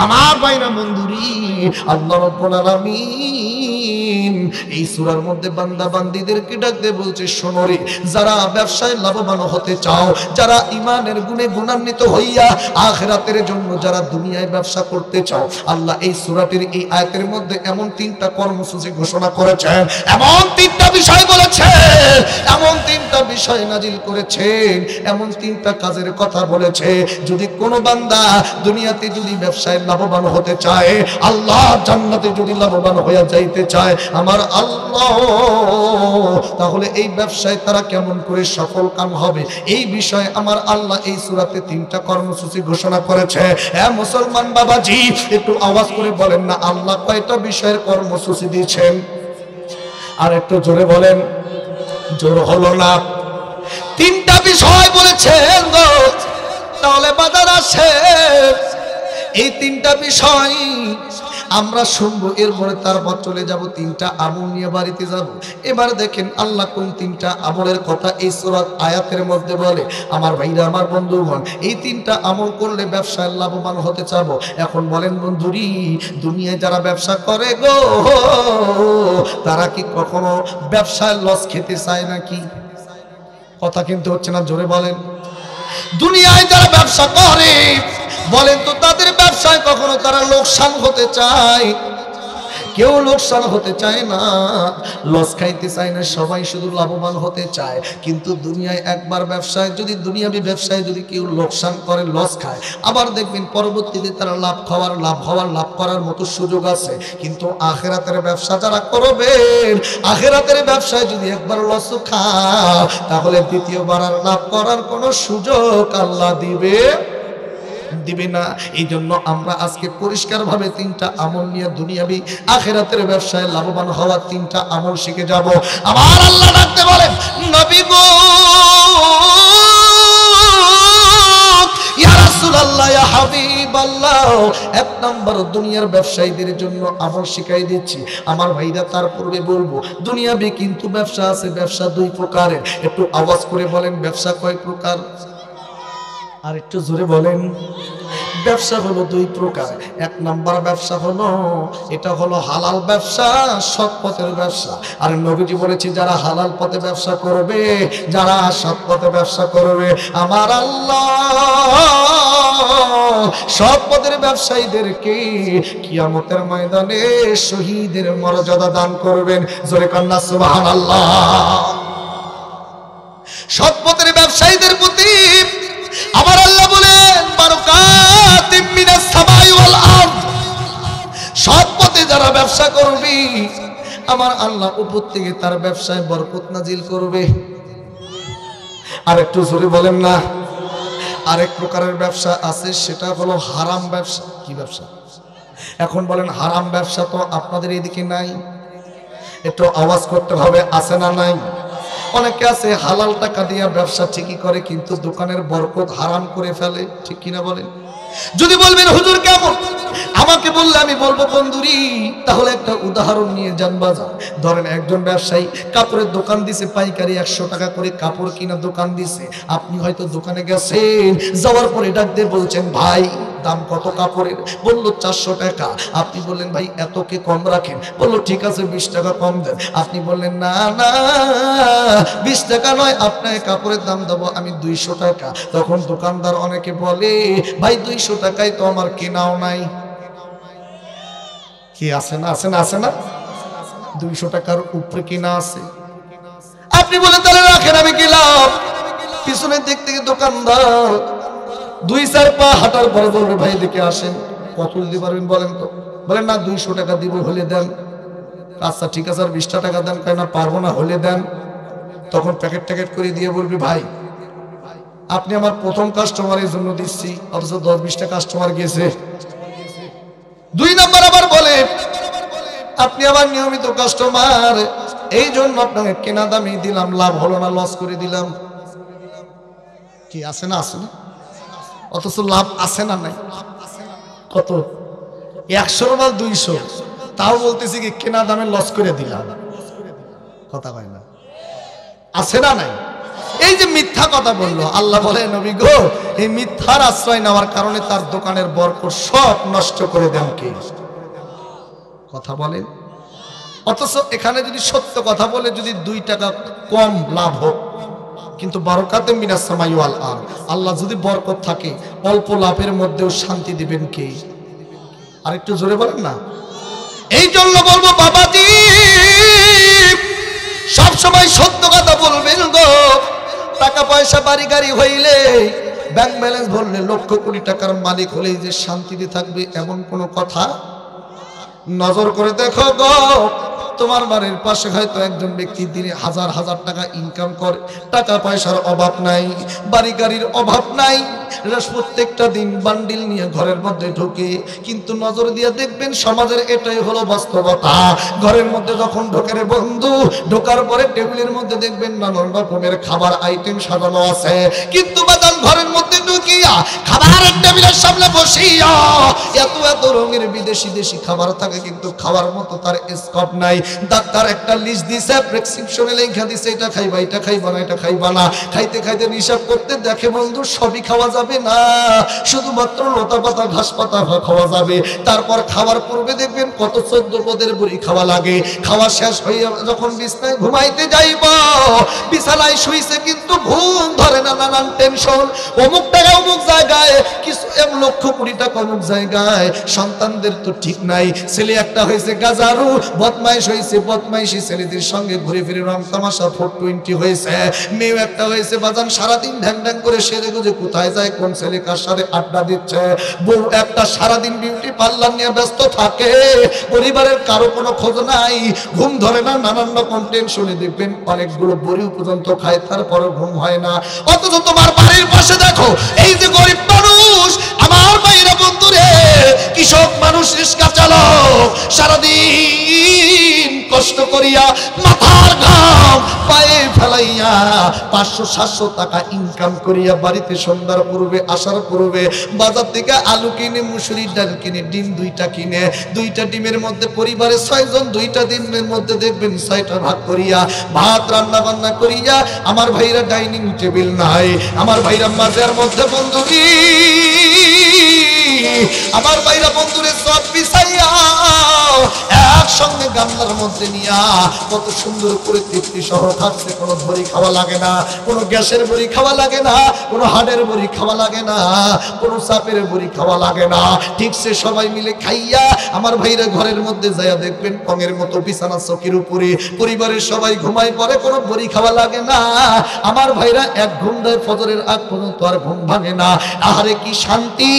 আমার ভাইরা বন্ধুরি, আল্লাহ রাব্বুল আলামিন এই সূরার মধ্যে বান্দা বান্দীদেরকে ডাক দিয়ে বলছে, শোনো রে, যারা ব্যবসায় লাভবান হতে চাও, যারা ঈমানের গুণে গুণান্বিত হইয়া আখিরাতের জন্য যারা দুনিয়ায় ব্যবসা করতে চাও, আল্লাহ এই সূরাটির এই আয়াতের মধ্যে এমন 3টা কর্মসূচি ঘোষণা করেছেন, এমন 3টা বিষয় বলেছেন, এমন 3টা বিষয় নাজিল করেছেন, এমন 3টা কাজের কথা বলেছে। যদি কোনো বান্দা দুনিয়াতে যদি ব্যবসায় লাভবান হতে চায়, আল্লাহ জান্নাতে যদি লাভবান হয়ে যাইতে চায়, আমার আল্লাহ, তাহলে এই ব্যবসায় তারা কেমন করে সফল কাম হবে, এই বিষয়ে আমার আল্লাহ এই সূরাতে 3টা কর্মসূচি ঘোষণা করেছে। হ্যাঁ মুসলমান বাবাজি, একটু আওয়াজ করে বলেন না, আল্লাহ কয়টা বিষয়ের কর্মসূচি দিয়েছেন? আর একটু জোরে বলেন, জোর হলো না। 3টা বিষয় বলেছেন গো। তাহলে বাজার আসে এই 3টা বিষয় আমরা শুনবো, এরপরে তারপর চলে যাব 3টা আমল নিয়ে বাড়িতে যাব। এবার দেখেন আল্লাহ কোন 3টা আমলের কথা এই সূরার আয়াতের মধ্যে বলে। আমার ভাইরা, আমার বন্ধুগণ, এই 3টা আমল করলে ব্যবসায় লাভবান হতে চাবো। এখন বলেন বন্ধুরি, দুনিয়ায় যারা ব্যবসা করে গো, তারা কি কখনো ব্যবসায় লস খেতে চায় নাকি? কথা কিন্তু হচ্ছে না, জোরে বলেন। দুনিয়ায় যারা ব্যবসা করে, বলেন তো তাদের ব্যবসায় কখনো তারা লোকসান হতে চায়? কেউ লোকসান হতে চায় না, লস খাইতে চায় না, সবাই শুধু লাভবান হতে চায়। কিন্তু দুনিয়ায় একবার ব্যবসায় যদি, দুনিয়াবি ব্যবসায় যদি কেউ লোকসান করে, লস খায়, আবার দেখবেন পরবর্তীতে তারা লাভ করার মতো সুযোগ আছে। কিন্তু আখিরাতের ব্যবসা যারা করবেন, আখিরাতের ব্যবসায় যদি একবার লস খায়, তাহলে দ্বিতীয়বার আর লাভ করার কোনো সুযোগ আল্লাহ দিবে না। এই জন্য আমরা আজকে পরিষ্কার ভাবে 3টা আমল নিয়ে দুনিয়াবি আখিরাতের ব্যবসায় লাভবান হওয়ার 3টা আমল শিখে যাব। আমার আল্লাহ ডাকতে বলেন, নবী গো, ইয়া রাসূলুল্লাহ, ইয়া হাবিবাল্লাহ, 1 নম্বর দুনিয়ার ব্যবসায়ীদের জন্য আমল শিখাই দিচ্ছি। আমার ভাইরা, তার পূর্বে বলবো, দুনিয়াবি কিন্তু ব্যবসা আছে, ব্যবসা 2 প্রকারের। একটু আওয়াজ করে বলেন, ব্যবসা কয় প্রকার? আর একটু জোরে বলেন। ব্যবসা হলো দুই প্রকার। এক নাম্বার ব্যবসা হলো, এটা হলো হালাল ব্যবসা, সৎ পথের ব্যবসা। আর নবীজি বলেছে যারা হালাল পথে ব্যবসা করবে, যারা সৎ পথে ব্যবসা করবে, আমার আল্লাহ সৎ পথের ব্যবসায়ীদেরকে কিয়ামতের ময়দানে শহীদের মর্যাদা দান করবেন। জোরে কন্যা সুবহানাল্লাহ। সৎ পথের ব্যবসায়ীদের প্রতি আমার আল্লাহ বলেন বারাকাতুম মিনাস সামাই ওয়াল আরদ। সৎ পথে যারা ব্যবসা করবে, আমার আল্লাহ উপর থেকে তার ব্যবসায় বরকত নাজিল করবে। আর একটু জোরে বলেন না। আরেক প্রকারের ব্যবসা আছে, সেটা হলো হারাম ব্যবসা। কি ব্যবসা? এখন বলেন হারাম ব্যবসা তো আপনাদের এদিকে নাই, একটু আওয়াজ করতে হবে, আছে না নাই? অনেকে আছে হালাল টাকা দিয়ে ব্যবসা ঠিকই করে, কিন্তু দোকানের বরকত হারাম করে ফেলে। ঠিক কিনা বলেন? যদি বলবেন হুজুর কেমন, আমাকে বললে আমি বলবো বন্ধুরি, তাহলে একটা উদাহরণ নিয়ে যান বাজার। ধরেন একজন ব্যবসায়ী কাপড়ের দোকান দিছে, পাইকারি 100 টাকা করে কাপড় কিনা দোকান দিছে। আপনি হয়তো দোকানে গেছেন, যাওয়ার পরে ডাক দিয়ে বলছেন ভাই দাম কত কাপড়ের? বললো 400 টাকা। আপনি বললেন ভাই এত কে কম রাখেন? বললো ঠিক আছে 20 টাকা কম দেন। আপনি বললেন না না 20 টাকা নয়, আপনাকে কাপড়ের দাম দেবো আমি 200 টাকা। তখন দোকানদার অনেকে বলে ভাই 200 টাকায় তো আমার কেনাও নাই। কি আছে না? আছে না? আছে না? 200 টাকার উপরে কিনা আছে। আপনি বলেন তাহলে রাখেন আমি গেলাম। পিছনের দিক থেকে দোকানদার 2-4 পা হাঁটার পরে বলবে ভাই দেখে আসেন, কত দিতে পারবেন বলেন তো? বলেন না 200 টাকা দিব, হলে দেন। আচ্ছা ঠিক আছে আর 20 টাকা দেন। কেন পারবো না, হলে দেন। তখন প্যাকেট ট্যাকেট করে দিয়ে বলবি ভাই আপনি আমার প্রথম কাস্টমারের জন্য দিচ্ছি, অথচ 10-20টা কাস্টমার গেছে। 2 নাম্বার আবার বলে আপনি আমার নিয়মিত কাস্টমার, এই জন্য আপনাকে কেনা দামে দিলাম, লাভ হলো না, লস করে দিলাম। কি আছে না? আছে না? অথচ লাভ আছে না নাই? কত? 100 বা 200, তাও বলতেছি কি কেনা দামে লস করে দিলাম। কথা কয় না? আছে না নাই? এই যে মিথ্যা কথা বললো, আল্লাহ বলে নবী গো এই মিথ্যার আশ্রয় নেওয়ার কারণে তার দোকানের বরকত সব নষ্ট করে দেন কে? কথা বলেন। অথচ এখানে যদি সত্য কথা বলে যদি 2 টাকা কম লাভ হোক, কিন্তু বারাকাতুম মিনাস সামাই ওয়াল আরদ, আল্লাহ যদি বরকত থাকে অল্প লাভের মধ্যেও শান্তি দিবেন কে? আর একটু জোরে বলেন না। এই জন্য বলবো বাবাজি সব সময় সত্য কথা বলবেন গো। টাকা পয়সা বাড়ি গাড়ি হইলে, ব্যাংক ব্যালেন্স ভরলে, লক্ষ কোটি টাকার মালিক হলেই যে শান্তিতে থাকবে এমন কোনো কথা? নজর করে দেখো গো, তোমার বাড়ির পাশে হয়তো একজন ব্যক্তি দিনে হাজার হাজার টাকা ইনকাম করে, টাকা পয়সার অভাব নাই, বাড়ি গাড়ির অভাব নাই, প্রত্যেকটা দিন বান্ডিল নিয়ে ঘরের মধ্যে ঢোকে। কিন্তু নজর দিয়ে দেখবেন সমাজের এটাই হলো বাস্তবতা। ঘরের মধ্যে যখন ঢোকে রে বন্ধু, ঢোকার পরে টেবিলের মধ্যে দেখবেন নানান রকমের খাবার আইটেম সাজানো আছে, কিন্তু বাদান ঘরের মধ্যে ঢুকিয়া খাবারের টেবিলের সামনে বসিয়া এত এত রঙের বিদেশি দেশি খাবার থাকে, কিন্তু খাওয়ার মতো তার স্কোপ নাই। ডাক্তার একটা লিস্ট দিছে, প্রেসক্রিপশনে লেখা দিছে এটা খাইবা, এটা খাইবা না, এটা খাইবা না। খাইতে খাইতে হিসাব করতে দেখে বন্ধু সবই খাওয়া যাবে না, শুধুমাত্র লতা পাতা ঘাস পাতা খাওয়া যাবে। তারপর খাওয়ার পূর্বে দেখবেন কত 14 পদের বড়ি খাওয়া লাগে। খাওয়া শেষ হয়ে যখন বিছানায় ঘুমাইতে যাইব, বিছানায় শুইছে কিন্তু ঘুম ধরে না, নানান টেনশন, অমুক টাকা অমুক জায়গায়, কিছু 1 লক্ষ কোটি টাকা অমুক জায়গায়। সন্তানদের তো ঠিক নাই, ছেলে একটা হয়েছে গাজারু, বদমাইশ হয়েছে, বদমাইশি ছেলেদের সঙ্গে ঘুরে ফিরে রং তামাশা 420 হয়েছে। মেয়ে একটা হয়েছে বাজান সারাদিন ঢ্যাং ঢ্যাং করে সেরে গুজে কোথায় যায়, কোন ছেলে কার সাথে আড্ডা দিচ্ছে। বউ একটা সারাদিন বিউটি পার্লার নিয়ে ব্যস্ত থাকে, পরিবারের কারো কোনো খোঁজ নাই, ঘুম ধরে না, নানান রকম টেনশনে দেখবেন অনেকগুলো বড়ি পর্যন্ত খায়, তারপরে ঘুম হয় না। অথচ তোমার বাড়ির পাশে দেখো এই যে গরিব মানুষ, আমার ভাইরা বন্ধুরে, কৃষক মানুষ, রিক্সা চালক, সারাদিন কষ্ট করিয়া মাথার ঘাম ঘাম পায়ে ফেলাইয়া 500-700 টাকা ইনকাম করিয়া বাড়িতে সন্ধ্যার পূর্বে আসার পূর্বে বাজার থেকে আলু কিনে, মুসুরির ডাল কিনে, ডিম 2টা কিনে, 2টা ডিমের মধ্যে পরিবারের 6 জন, 2টা ডিমের মধ্যে দেখবেন 6টা ভাগ করিয়া ভাত রান্না বান্না করিয়া আমার ভাইরা ডাইনিং টেবিল নাই, আমার ভাইরা মাঝের মধ্যে বন্ধুরি, আমার ভাইরা বন্ধুরে সব বিছাইয়া একসঙ্গে গামলার মধ্যে নিয়া কত সুন্দর করে তৃপ্তি সহ খাচ্ছে। কোনো বড়ি খাওয়া লাগে না, কোনো গ্যাসের বড়ি খাওয়া লাগে না, কোনো হাড়ের বড়ি খাওয়া লাগে না, কোনো চাপের বড়ি খাওয়া লাগে না। ঠিক সে সবাই মিলে খাইয়া আমার ভাইরা ঘরের মধ্যে যাইয়া দেখবেন পঙের মতো বিছানা চকির উপরে পরিবারের সবাই ঘুমায় পড়ে, কোনো বড়ি খাওয়া লাগে না। আমার ভাইরা এক ঘুম দেয়, ফজরের আগ পর্যন্ত আর ঘুম ভাঙে না। আহারে কি শান্তি!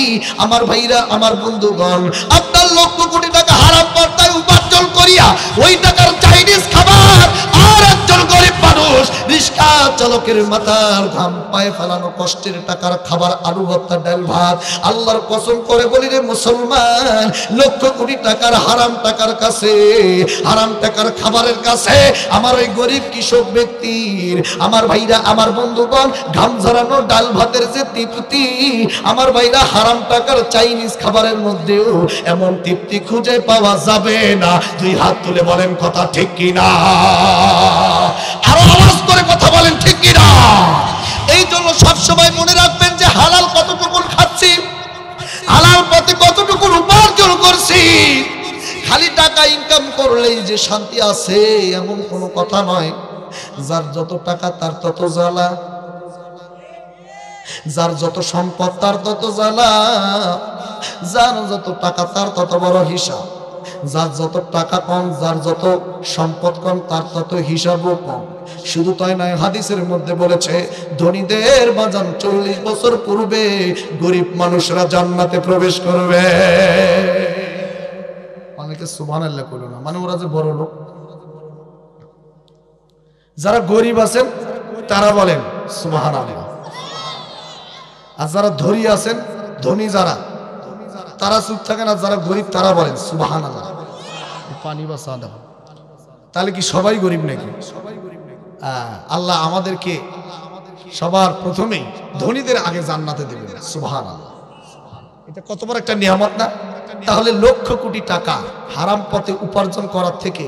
আমার ভাইরা, আমার বন্ধুগণ, আপনার লক্ষ কোটি টাকা হারাম পর্দায় উপার্জন করিয়া ওই টাকার চাইনিজ খাবার আর একজন গরিব মানুষ রিক্সা চালকের মাথার ঘাম পায়ে ফেলানো কষ্টের টাকার খাবার, আলু ভর্তা, ডাল ভাত, আল্লাহর কসম করে বলি রে মুসলমান, লক্ষ কোটি টাকার হারাম টাকার কাছে, হারাম টাকার খাবারের কাছে আমার ওই গরিব কৃষক ব্যক্তির, আমার ভাইরা, আমার বন্ধুগণ, ঘাম ঝরানো ডাল ভাতের যে তৃপ্তি, আমার ভাইরা হারাম টাকার চাইনিজ খাবারের মধ্যেও এমন তৃপ্তি খুঁজে পাওয়া যাবে না। 2 হাত তুলে বলেন কথা ঠিক কিনা? আরো আওয়াজ করে কথা বলেন ঠিক কিনা? এই জন্য সবসময় মনে রাখবেন যে হালাল কতটুকু খাচ্ছি, হালাল পথে কতটুকু উপার্জন করছি। খালি টাকা ইনকাম করলেই যে শান্তি আছে এমন কোনো কথা নয়। যার যত টাকা তার তত জ্বালা, যার যত সম্পদ তার তত জ্বালা, যার যত টাকা তার তত বড় হিসাব, যার যত টাকা কম, যার যত সম্পদ কম, তার তত হিসাবও কম। শুধু তাই নয়, হাদিসের মধ্যে বলেছে ধনীদের বাজান 40 বছর পূর্বে গরিব মানুষরা জান্নাতে প্রবেশ করবে। অনেকে সুবহানাল্লাহ কইলো না, মানে ওরা যে বড় লোক। যারা গরিব আছেন তারা বলেন সুবহানাল্লাহ, আর যারা ধনী আছেন, ধনী যারা, তারা চুপ থাকেন, আর যারা গরিব তারা বলেন সুবহানাল্লাহ। পানি বা চা দাও। তাহলে কি সবাই গরিব নাকি? আল্লাহ আমাদেরকে সবার প্রথমেই ধনীদের আগে জান্নাতে দেবেন। সুবহানাল্লাহ, এটা কত বড় একটা নিয়ামত না? তাহলে লক্ষ কোটি টাকা হারাম পথে উপার্জন করার থেকে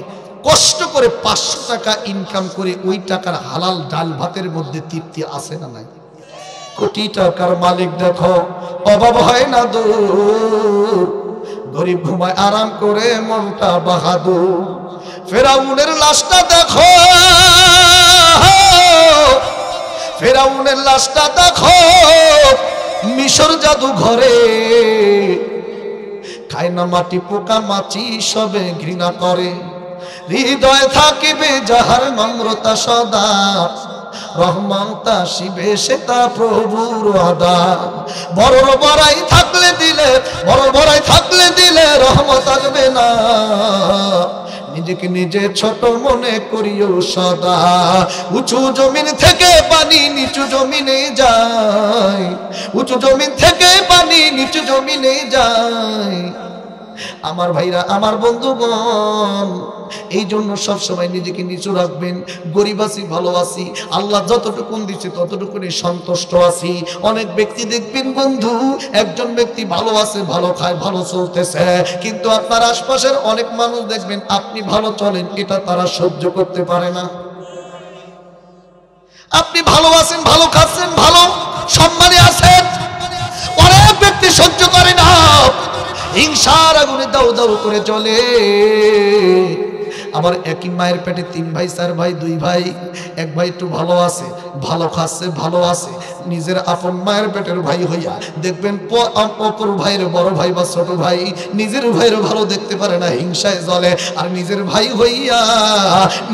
কষ্ট করে 500 টাকা ইনকাম করে ওই টাকার হালাল ডাল ভাতের মধ্যে তৃপ্তি আছে না নাই? কোটি টাকার মালিক দেখো, অভাব হয় না দূর, গরিব ঘুমায় আরাম করে মনটা বাহাদুর। ফেরাউনের লাশটা দেখো, ফেরাউনের লাশটা দেখো, মিশর জাদু ঘরে খায় না মাটি, পোকা মাছি সবে ঘৃণা করে। হৃদয়ে থাকিবে যাহার নম্রতা সদা, রহমতা শিবে সে তা প্রভুর আদা। বড় বড়াই থাকলে দিলে, বড় বড়াই থাকলে দিলে রহমত আসবে না, নিজেকে নিজে ছোট মনে করিও সদা। উঁচু জমিন থেকে পানি নিচু জমিনে যায়, উঁচু জমিন থেকে পানি নিচু জমিনে যায়। আমার ভাইরা, আমার বন্ধুগণ, এই জন্য সবসময় নিজেকে নিচু রাখবেন। গরিব আছি, ভালো আছি, আল্লাহ যতটুকু দিচ্ছে ততটুকুনি সন্তুষ্ট আছি। অনেক ব্যক্তি দেখবেন বন্ধু, একজন ব্যক্তি ভালো আছে, ভালো খায়, ভালো চলতেছে, কিন্তু আপনার আশপাশের অনেক মানুষ দেখবেন আপনি ভালো চলেন, এটা তারা সহ্য করতে পারে না। আপনি ভালো আছেন, ভালো খাচ্ছেন, ভালো সম্মানে আছেন, অনেক ব্যক্তি সহ্য করে না। হিংসার আগুনে দাউ দাউ করে চলে। আবার একই মায়ের পেটে 3 ভাই, 4 ভাই, 2 ভাই, এক ভাই একটু ভালো আছে, ভালো খাচ্ছে, ভালো আছে, নিজের আপন মায়ের পেটের ভাই হইয়া দেখবেন অপর ভাইয়ের বড় ভাই বা ছোট ভাই নিজের ভাইয়ের ভালো দেখতে পারে না, হিংসায় জ্বলে, আর নিজের ভাই হইয়া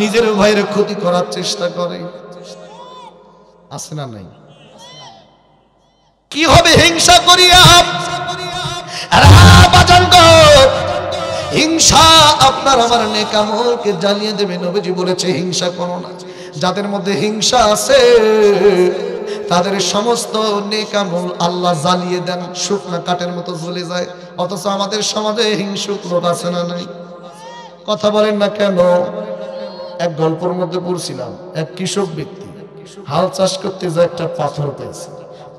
নিজের ভাইয়ের ক্ষতি করার চেষ্টা করে। আছে না নাই? কি হবে হিংসা করিয়া? হিংসা আপনার আমার নেক আমলকে জ্বালিয়ে দেবে। নবীজি বলেছে হিংসা করো না। যাদের মধ্যে হিংসা আছে তাদের সমস্ত নেক আমল আল্লাহ জ্বালিয়ে দেন, শুকনা কাঠের মতো জ্বলে যায়। অথচ আমাদের সমাজে হিংসুক লোক আছে না নাই? কথা বলেন না কেন? এক গল্পের মধ্যে পড়ছিলাম, এক কৃষক ব্যক্তি হাল চাষ করতে যায় একটা পাথর পেয়েছে।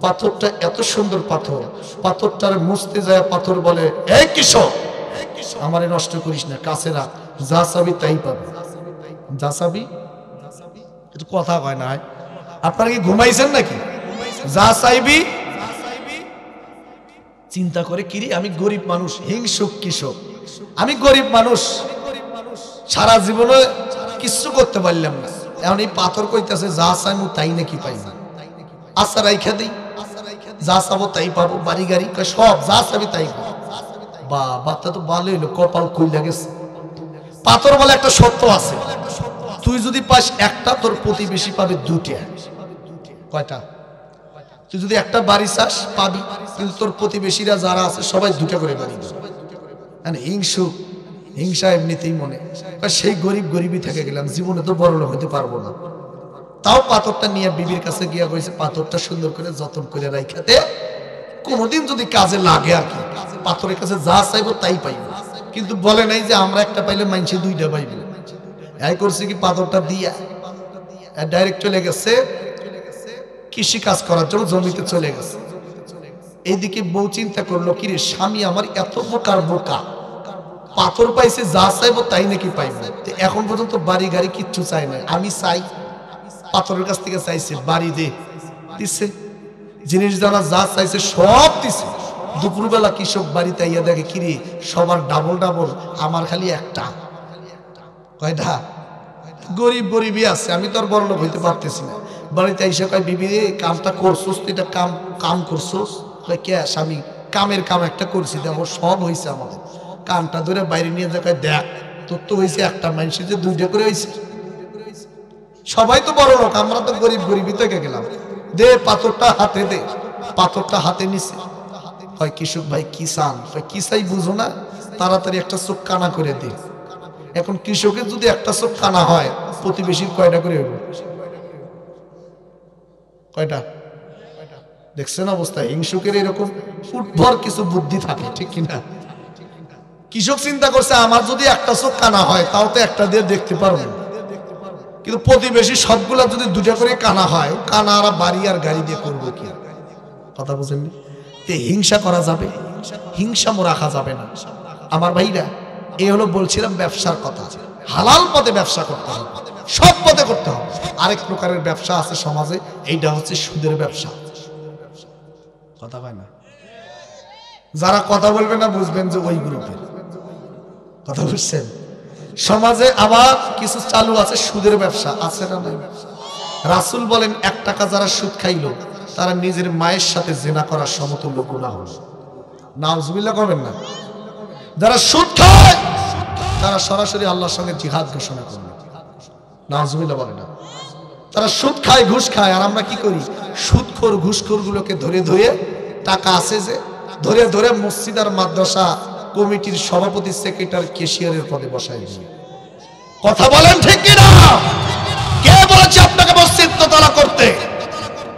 পাথরটা এত সুন্দর পাথর, পাথরটার মুছতে যায় পাথর বলে, এই কৃষক আমারে নষ্ট করিস না, কাছে রাখ, যা চাবি তাই পাবে। যা চাবি এটা কথা কয় না, আপনারা কি ঘুমাইছেন নাকি? যা চাইবি। চিন্তা করে কিরে, আমি গরিব মানুষ, হিংসুক কৃষক, আমি গরিব মানুষ, সারা জীবনে কিছু করতে পারলাম না, এখন এই পাথর কইতেছে যা চাইবো তাই নাকি পাইব। আচ্ছা রাইখা দিই, যা চাবো তাই পাবো, বাড়ি গাড়ি সব যা চাবি তাই পাবো। বাবা তা তো ভালো হইলো, কপাল খুইলা গেছে। পাথর বলে একটা সত্য আছে, তুই যদি পাস একটা, তোর প্রতিবেশী পাবে দুটা। কয়টা? তুই যদি একটা বাড়ি চাস পাবি, কিন্তু তোর প্রতিবেশীরা যারা আছে সবাই দুটা করে বাড়ি দেবে। হিংসা এমনিতেই মনে, সেই গরিব গরিবই থেকে গেলাম, জীবনে তো বড় লোক হইতে পারবো না। তাও পাথরটা নিয়ে বিবির কাছে গিয়া কইছে, পাথরটা সুন্দর করে যত্ন করে রাইখাতে, কোনোদিন যদি কাজে লাগে আর কি, পাথরের কাছে যা চাইবো তাই পাইব। কিন্তু বলে নাই যে আমরা একটা পাইলে মানুষে দুইটা পাইব। এই করছে কি, পাথরটা দিয়া ডাইরেক্ট চলে গেছে কৃষি কাজ করার জন্য, জমিতে চলে গেছে। এইদিকে বউ চিন্তা করলো, কি রে স্বামী আমার এত বোকার বোকা, পাথর পাইছে যা চাইবো তাই নাকি পাইব, এখন পর্যন্ত বাড়ি গাড়ি কিচ্ছু চাই না, আমি চাই। পাথরের কাছ থেকে চাইছে বাড়ি দে, দিচ্ছে, জিনিস জানা যা চাইছে সব দিছে। দুপুরবেলা কৃষক বাড়িতে আইয়া দেখে, কিরে সবার ডাবল ডাবল, আমার খালি একটা। কয়টা? গরিব গরিবই আছে, আমি তো আর বড় লোক হইতে পারতেছি না। বাড়িতে আইসা কয়, বিবি রে কামটা করছোস, এটা কাম করছোস? কে? স্বামী কামের কাম একটা করছি, দেখো সব হয়েছে আমাদের। কামটা ধরে বাইরে নিয়ে যা, কয় দেখ তোর তো হয়েছে একটা, মানুষের যে দুইটা করে হয়েছে। সবাই তো বড় লোক, আমরা তো গরিব গরিবই থেকে গেলাম। দে পাথরটা হাতে দে। পাথরটা হাতে নিছে। হয় কৃষক ভাই কি চান? কি চাই বুঝো না, তাড়াতাড়ি একটা চোখ কানা করে দে। এখন কৃষকের যদি একটা চোখ কানা হয়, প্রতিবেশীর কয়টা করে হইব? কয়টা? দেখছেন অবস্থা, হিংসুকের এরকম ফুটভর কিছু বুদ্ধি থাকে, ঠিক কিনা? কৃষক চিন্তা করছে, আমার যদি একটা চোখ কানা হয় তাও তো একটা দিয়ে দেখতে পারবেন, কিন্তু প্রতিবেশী সবগুলা যদি দুটা করে কানা হয়, কানা আর বাড়ি আর গাড়ি দিয়ে করবো কি? কথা বুঝেননি? হিংসা করা যাবে, হিংসা রাখা যাবে না আমার ভাইরা। এই হলো বলছিলাম ব্যবসার কথা। হালাল পথে ব্যবসা করতে হবে, সব পথে করতে হবে। আরেক প্রকারের ব্যবসা আছে সমাজে, এইটা হচ্ছে সুদের ব্যবসা। কথা হয় না, যারা কথা বলবে না বুঝবেন যে ওই গ্রুপের কথা। বুঝছেন? সমাজে আবার কিছু চালু আছে সুদের ব্যবসা, আছে না নাই? রাসূল বলেন, 1 টাকা যারা সুদ খাইলো, তারা নিজের মায়ের সাথে জিনা করার সমতুল্য গুনাহ হলো। নাউজুবিল্লাহ করবেন না। যারা সুদ খায় তারা সরাসরি আল্লাহর সঙ্গে জিহাদ ঘোষণা করবে। নাউজুবিল্লাহ বলে না। তারা সুদ খায়, ঘুষ খায়, আর আমরা কি করি? সুদখোর ঘুষখোর গুলোকে ধরে ধরে, টাকা আছে যে ধরে ধরে মসজিদ আর মাদ্রাসা কমিটির সভাপতি, সেক্রেটারি, ক্যাশিয়ারের পদে বসায় দিই। কথা বলেন ঠিক কিনা? কে বলেছে আপনাকে মসজিদ দোতলা করতে?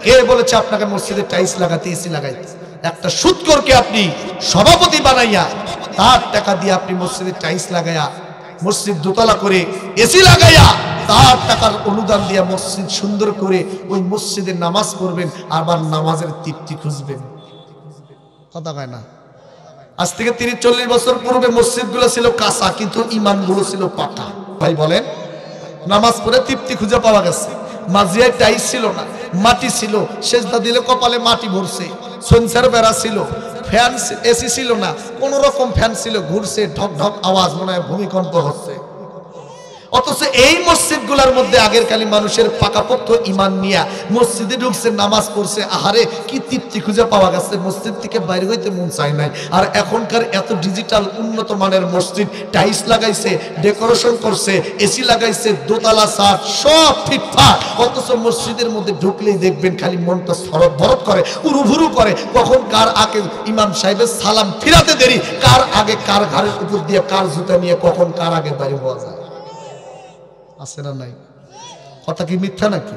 কে বলেছে আপনাকে মসজিদে টাইলস লাগাতে, এসি লাগাইতে? একটা সুদখোরকে আপনি সভাপতি বানাইয়া, তার টাকা দিয়ে আপনি মসজিদে টাইলস লাগাইয়া, মসজিদ দোতলা করে এসি লাগাইয়া, তার টাকার অনুদান দিয়া মসজিদ সুন্দর করে ওই মসজিদে নামাজ পড়বেন, আবার নামাজের তৃপ্তি খুঁজবেন। কথা কয় না? আজ থেকে 30-40 বছর পূর্বে মসজিদগুলো ছিল কাঁচা, কিন্তু ইমানগুলো ছিল পাকা। ভাই বলেন, নামাজ পড়ে তৃপ্তি খুঁজে পাওয়া গেছে। মাজিয়ায় টাইলস ছিল না, মাটি ছিল, সেজদা দিলে কপালে মাটি ভরছে। সঞ্চার বেড়া ছিল, ফ্যান, এসি ছিল না, কোন রকম ফ্যান ছিল, ঘুরছে, ঢক ঢক আওয়াজ, মনে হয় ভূমিকম্প হচ্ছে। অথচ এই মসজিদগুলোর মধ্যে আগের কালে মানুষের পাকাপোক্ত ঈমান নিয়ে মসজিদে ঢুকছে, নামাজ পড়ছে, আহারে কি তৃপ্তি খুঁজে পাওয়া গেছে, মসজিদ থেকে বাইরে হইতে মন চায় নাই। আর এখনকার এত ডিজিটাল উন্নত মানের মসজিদ, টাইলস লাগাইছে, ডেকোরেশন করছে, এসি লাগাইছে, দোতলা ছাদ, সব ফিটফাট। অথচ মসজিদের মধ্যে ঢুকলেই দেখবেন খালি মনটা সরব ভরত করে, উরুভুরু করে, কখন কার আগে ইমাম সাহেবের সালাম ফিরাতে দেরি, কার আগে কার ঘাড়ের উপর দিয়ে কার জুতা নিয়ে কখন কার আগে বাইরে হওয়া যায়। আছে না নাই? কথা কি মিথ্যা নাকি?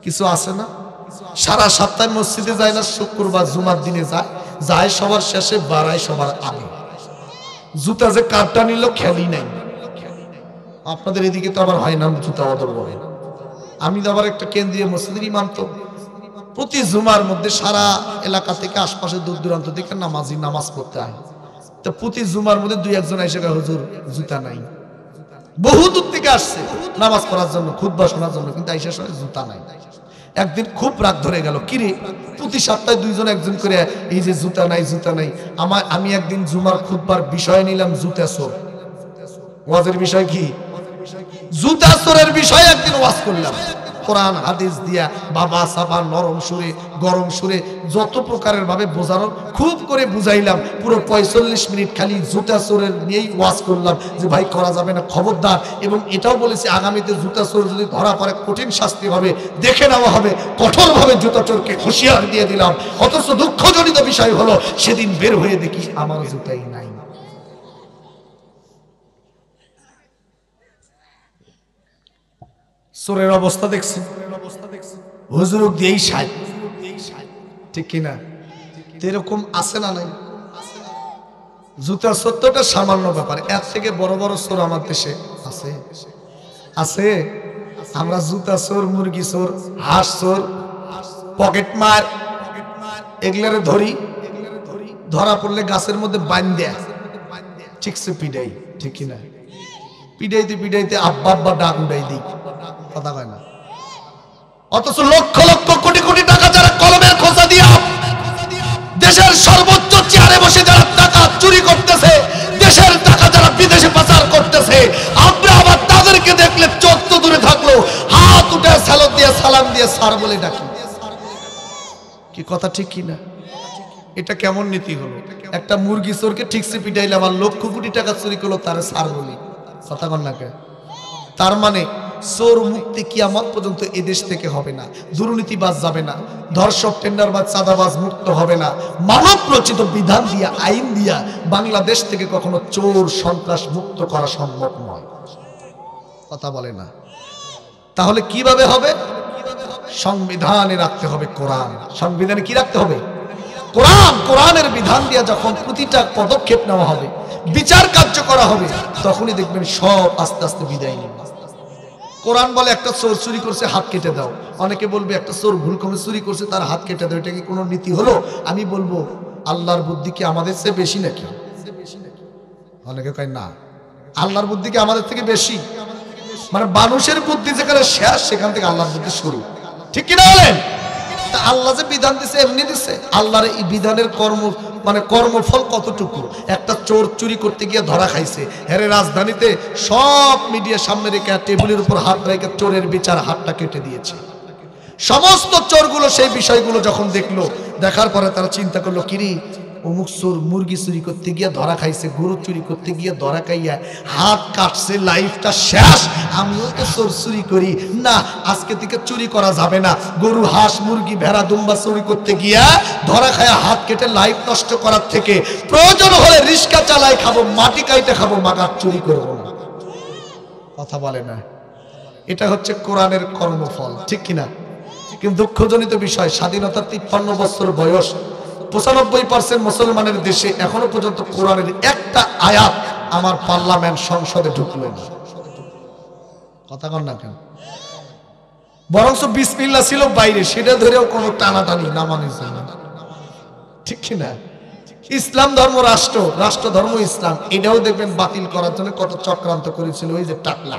কিছু আছে না? সারা সপ্তাহে মসজিদে যায় না, শুক্রবার জুমার দিনে যায়, যায় সবার শেষে, বাড়ায় সবার আগে। জুতা যে কারটা নিল খেয়ালই নাই। আপনাদের এদিকে তো আবার হয় না জুতা বদল বলে। আমি তো আবার একটা কেন্দ্রীয় মসজিদের ইমাম, তো প্রতি জুমার মধ্যে সারা এলাকা থেকে আশপাশে দূর দূরান্ত থেকে নামাজ পড়তে হয়। তো প্রতি জুমার মধ্যে দুই একজন এসে হুজুর জুতা নাই, বহু দূর থেকে আসছে নামাজ পড়ার জন্য, খুতবা শোনার জন্য, কিন্তু আইসা সময় জুতা নাই। একদিন খুব রাগ ধরে গেল, কিরে প্রতি সপ্তাহে দুইজন একজন করে এই যে জুতা নাই জুতা নাই। আমি একদিন জুমার খুতবার বিষয় নিলাম জুতা চোর। ওয়াজের বিষয় কি? জুতা চোরের বিষয়ে একদিন ওয়াজ করলাম, কোরআন হাদিস দিয়া বাবা সাবা নরম সুরে গরম সুরে যত প্রকারের ভাবে বোঝানোর খুব করে বুঝাইলাম। পুরো 45 মিনিট খালি জুতা চোরের নিয়েই ওয়াজ করলাম যে ভাই করা যাবে না, খবরদার। এবং এটাও বলেছি আগামীতে জুতা চোর যদি ধরা পড়ে কঠিন শাস্তি হবে, দেখে নেওয়া হবে, কঠোরভাবে জুতা চোরকে হুঁশিয়ার দিয়ে দিলাম। অথচ দুঃখজনিত বিষয় হলো সেদিন বের হয়ে দেখি আমার জুতাই নাই। চোরের অবস্থা দেখছেন, হুজুর দিয়েই সাজ, ঠিক কিনা? এরকম আছে না নাই? জুতা সত্যটা সামান্য ব্যাপার, এর থেকে বড় বড় চোর আমার দেশে আছে আছে। আমরা জুতা চোর, মুরগি চোর, হাঁস চোর, পকেট মার এগুলারে ধরি, ধরা পড়লে গাছের মধ্যে বান দেয়, ঠিকছে পিডাই, ঠিক কিনা? পিডাইতে পিডাইতে আব্বা আব্বা ডাক উঠাই দিই, কথা কয় না। অথচ লক্ষ লক্ষ কোটি কোটি টাকা যারা কলমের খোঁজা দিয়া দেশের সর্বোচ্চ চেয়ারে বসে যারা টাকা চুরি করতেছে, দেশের টাকা যারা বিদেশে পাচার করতেছে, আমরা আবার তাদেরকে দেখলে চোখ তো দূরে থাকলো, হাত উঠে সালাম দিয়ে স্যার বলে ডাকি। কি কথা ঠিক কিনা? এটা কেমন নীতি হলো? একটা মুরগি চোরকে ঠিকছে পিটাইলাম আর লক্ষ কোটি টাকা চুরি করলো তারা স্যার বলি, কথা কন না কে? তার মানে চোর মুক্তি কিয়ামত পর্যন্ত এদেশ থেকে হবে না, দুর্নীতিবাজ যাবে না, ধর্ষক টেন্ডারবাজ চাঁদাবাজ মুক্ত হবে না। মানব রচিত বিধান দিয়া আইন দিয়া বাংলাদেশ থেকে কখনো চোর সন্ত্রাস মুক্ত করা সম্ভব নয়, কথা বলে না। তাহলে কিভাবে হবে? সংবিধানে রাখতে হবে কোরআন। সংবিধানে কি রাখতে হবে? কোরআন। কোরআনের বিধান দিয়া যখন প্রতিটা পদক্ষেপ নেওয়া হবে, বিচার কার্য করা হবে, তখনই দেখবেন সব আস্তে আস্তে বিদায় নেবে। কোরআন বলে একটা চোর চুরি করছে হাত কেটে দাও। অনেকে বলবে একটা চোর ভুল করে চুরি করছে তার হাত কেটে দাও, এটা কি কোনো নীতি হলো? আমি বলবো আল্লাহর বুদ্ধি কি আমাদের চেয়ে বেশি নাকি? অনেকে কয় না, আল্লাহর বুদ্ধি কি আমাদের থেকে বেশি? মানে মানুষের বুদ্ধি যেখানে শেষ সেখান থেকে আল্লাহর বুদ্ধি শুরু, ঠিক কিনা বলেন? আল্লাহ যে বিধান দিছে এমনি দিছে, আল্লাহর এই বিধানের কর্মফল কতটুকু? একটা চোর চুরি করতে গিয়ে ধরা খাইছে, হেরে রাজধানীতে সব মিডিয়ার সামনে রেখে টেবিলের উপর হাত রেখে চোরের বিচার হাতটা কেটে দিয়েছে। সমস্ত চোরগুলো সেই বিষয়গুলো যখন দেখলো, দেখার পরে তারা চিন্তা করলো, কিরি অমুক চোর মুরগি চুরি করতে গিয়ে ধরা খাইছে, গরু চুরি করতে গিয়ে ধরা খাইয়া হাত কাটছে, লাইফটা শেষ। আমিও তো চোর চুরি করি না, আজকে থেকে চুরি করা যাবে না। গরু হাঁস মুরগি ভেড়া দুম্বা চুরি করতে গিয়া ধরা খায়া হাত কেটে লাইফ নষ্ট করার থেকে প্রয়োজন হলে রিস্কা চালাই খাবো, মাটি কাইতে খাবো, মাগার চুরি করবো না, কথা বলে না। এটা হচ্ছে কোরআনের কর্মফল, ঠিক কিনা? কিন্তু দুঃখজনিত বিষয়, স্বাধীনতার 53 বছর বয়স, 95% মুসলমানের দেশে এখনো পর্যন্ত কোরআনের একটা আয়াত আমার পার্লামেন্ট সংসদে ঢুকলো না, কথা কন না কেন? বরং বিসমিল্লাহ ছিল বাইরে, সেটা ধরেও কোনো টানাটানি নামানির জন্য, ঠিক কিনা? ইসলাম ধর্ম রাষ্ট্র ধর্ম ইসলাম, এটাও দেখবেন বাতিল করার জন্য কত চক্রান্ত করেছিল ওই যে টাকলা,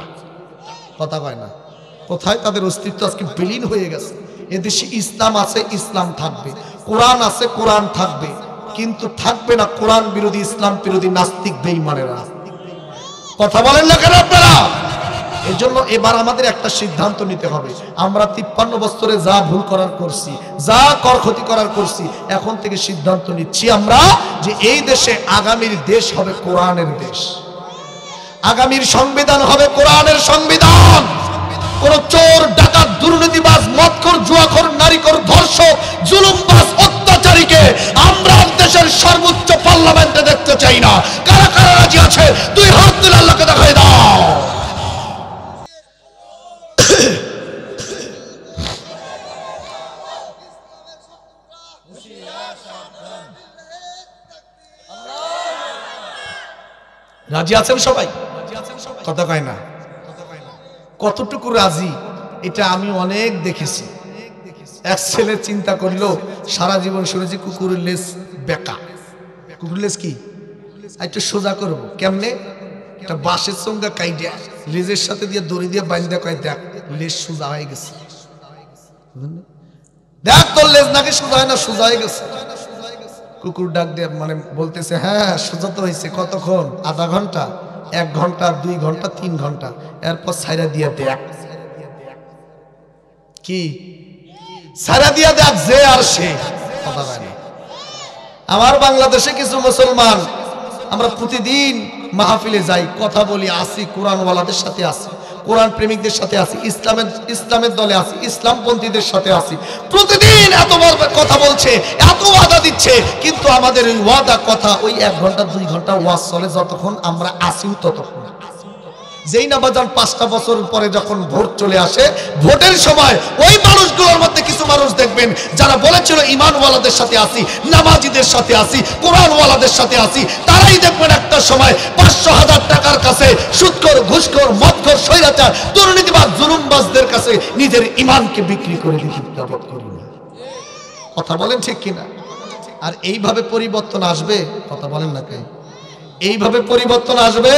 কথা কয় না? কোথায় তাদের অস্তিত্ব আজকে বিলীন হয়ে গেছে। এদেশে ইসলাম আছে, ইসলাম থাকবে, কোরআন আছে, কোরআন থাকবে, কিন্তু থাকবে না কোরআন বিরোধী ইসলাম বিরোধী নাস্তিক বেঈমানেরা, কথা বলেন না কেন আপনারা? এই জন্য এবার আমাদের একটা সিদ্ধান্ত নিতে হবে। আমরা 53 বছরে যা ভুল করার করছি, যা কর ক্ষতি করার করছি, এখন থেকে সিদ্ধান্ত নিচ্ছি আমরা যে এই দেশে আগামীর দেশ হবে কোরআনের দেশ, আগামীর সংবিধান হবে কোরআনের সংবিধান। কোন চোর ডাকাত দুর্নীতিবাজ মদখোর জুয়াখোর নারীখোর ধর্ষক জুলুমবাজ অত্যাচারীকে আমরা দেশের সর্বোচ্চ পার্লামেন্টে দেখতে চাই না। কারা কারা রাজি আছে? দুই হাত তুলে আল্লাহকে দেখাই দাও। রাজি আছেন সবাই? কথা কয় না। কতটুকু রাজি এটা আমি অনেক দেখেছি। এক ছেলে চিন্তা করলো, সারা জীবন শুনেছি কুকুরের লেজ বেকা, কুকুরের লেজ কি একটু সোজা করবো কেমনে, একটা বাঁশের চোঙ্গা কাইডিয়া লেজের সাথে দিয়ে দড়ি দিয়ে বাইন্দা কয় দেখ লেজ সোজা হয়ে গেছে, দেখ তোর লেজ নাকি সোজা হয় না, সোজা হয়ে গেছে। কুকুর ডাক দিয়ে মানে বলতেছে হ্যাঁ সোজা তো হয়েছে, কতক্ষণ, আধা ঘন্টা, 1 ঘন্টা, 2 ঘন্টা, 3 ঘন্টা, এরপর ছাইরা দিয়া দেখ, কি ছাইরা দিয়া দেখ যে আর সে কথা বলে। আমার বাংলাদেশে কিছু মুসলমান আমরা প্রতিদিন মাহফিলে যাই, কথা বলি, আসি কোরআনওয়ালাদের সাথে, আসি কোরআন প্রেমিকদের সাথে, আসি ইসলামের দলে, আসি ইসলামপন্থীদের সাথে, আসি, প্রতিদিন এত কথা বলছে, এত ওয়াদা দিচ্ছে, কিন্তু আমাদের ওই ওয়াদা কথা ওই 1 ঘন্টা 2 ঘন্টা ওয়াজ চলে, যতক্ষণ আমরা আসি ততক্ষণ। যেই না বাজান 5টা বছর পরে যখন ভোট চলে আসে, ভোটের সময় ওই মানুষগুলোর মধ্যে কিছু মানুষ দেখবেন যারা বলেছিল ঈমানওয়ালাদের সাথে আসি, নামাজিদের সাথে আসি, কোরআনওয়ালাদের সাথে আসি, তারাই দেখবেন একটা সময় 500,000 টাকার কাছে সুদখোর, ঘুষখোর, মদখোর, স্বৈরাচার, দুর্নীতিবাজ, জুলুমবাজদের কাছে নিজের ঈমানকে বিক্রি করে দিতে জবত করি না। কথা বলেন ঠিক কিনা? আর এইভাবে পরিবর্তন আসবে, কথা বলেন না কেন? এইভাবে পরিবর্তন আসবে,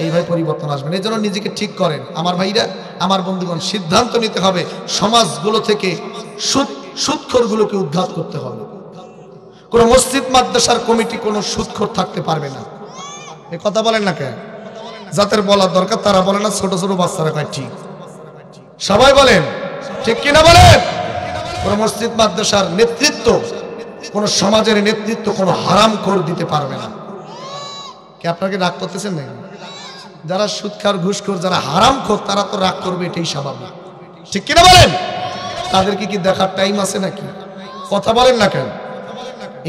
এইভাবে পরিবর্তন আসবে। এই জন্য নিজেকে ঠিক করেন আমার ভাইরা, আমার বন্ধুগণ, সিদ্ধান্ত নিতে হবে সমাজগুলো থেকে সুদখোরগুলোকে উদ্ধার করতে হবে। কোন মসজিদ মাদ্রাসার কমিটি কোনো সুদখোর থাকতে পারবে না। এই কথা বলেন না কেন? যাদের বলার দরকার তারা বলে না, ছোট ছোট বাচ্চারা কয় ঠিক। সবাই বলেন ঠিক কিনা বলেন? কোন মসজিদ মাদ্রাসার নেতৃত্ব, কোন সমাজের নেতৃত্ব কোনো হারামখোর দিতে পারবে না। কি আপনাকে রাগ করতেছেন নাকি? যারা সুদখোর, ঘুষখোর, যারা হারামখোর, তারা তো রাগ করবে, এটাই স্বাভাবিক, ঠিক কিনা বলেন? তাদেরকে কি দেখার টাইম আছে নাকি? কথা বলেন না কেন?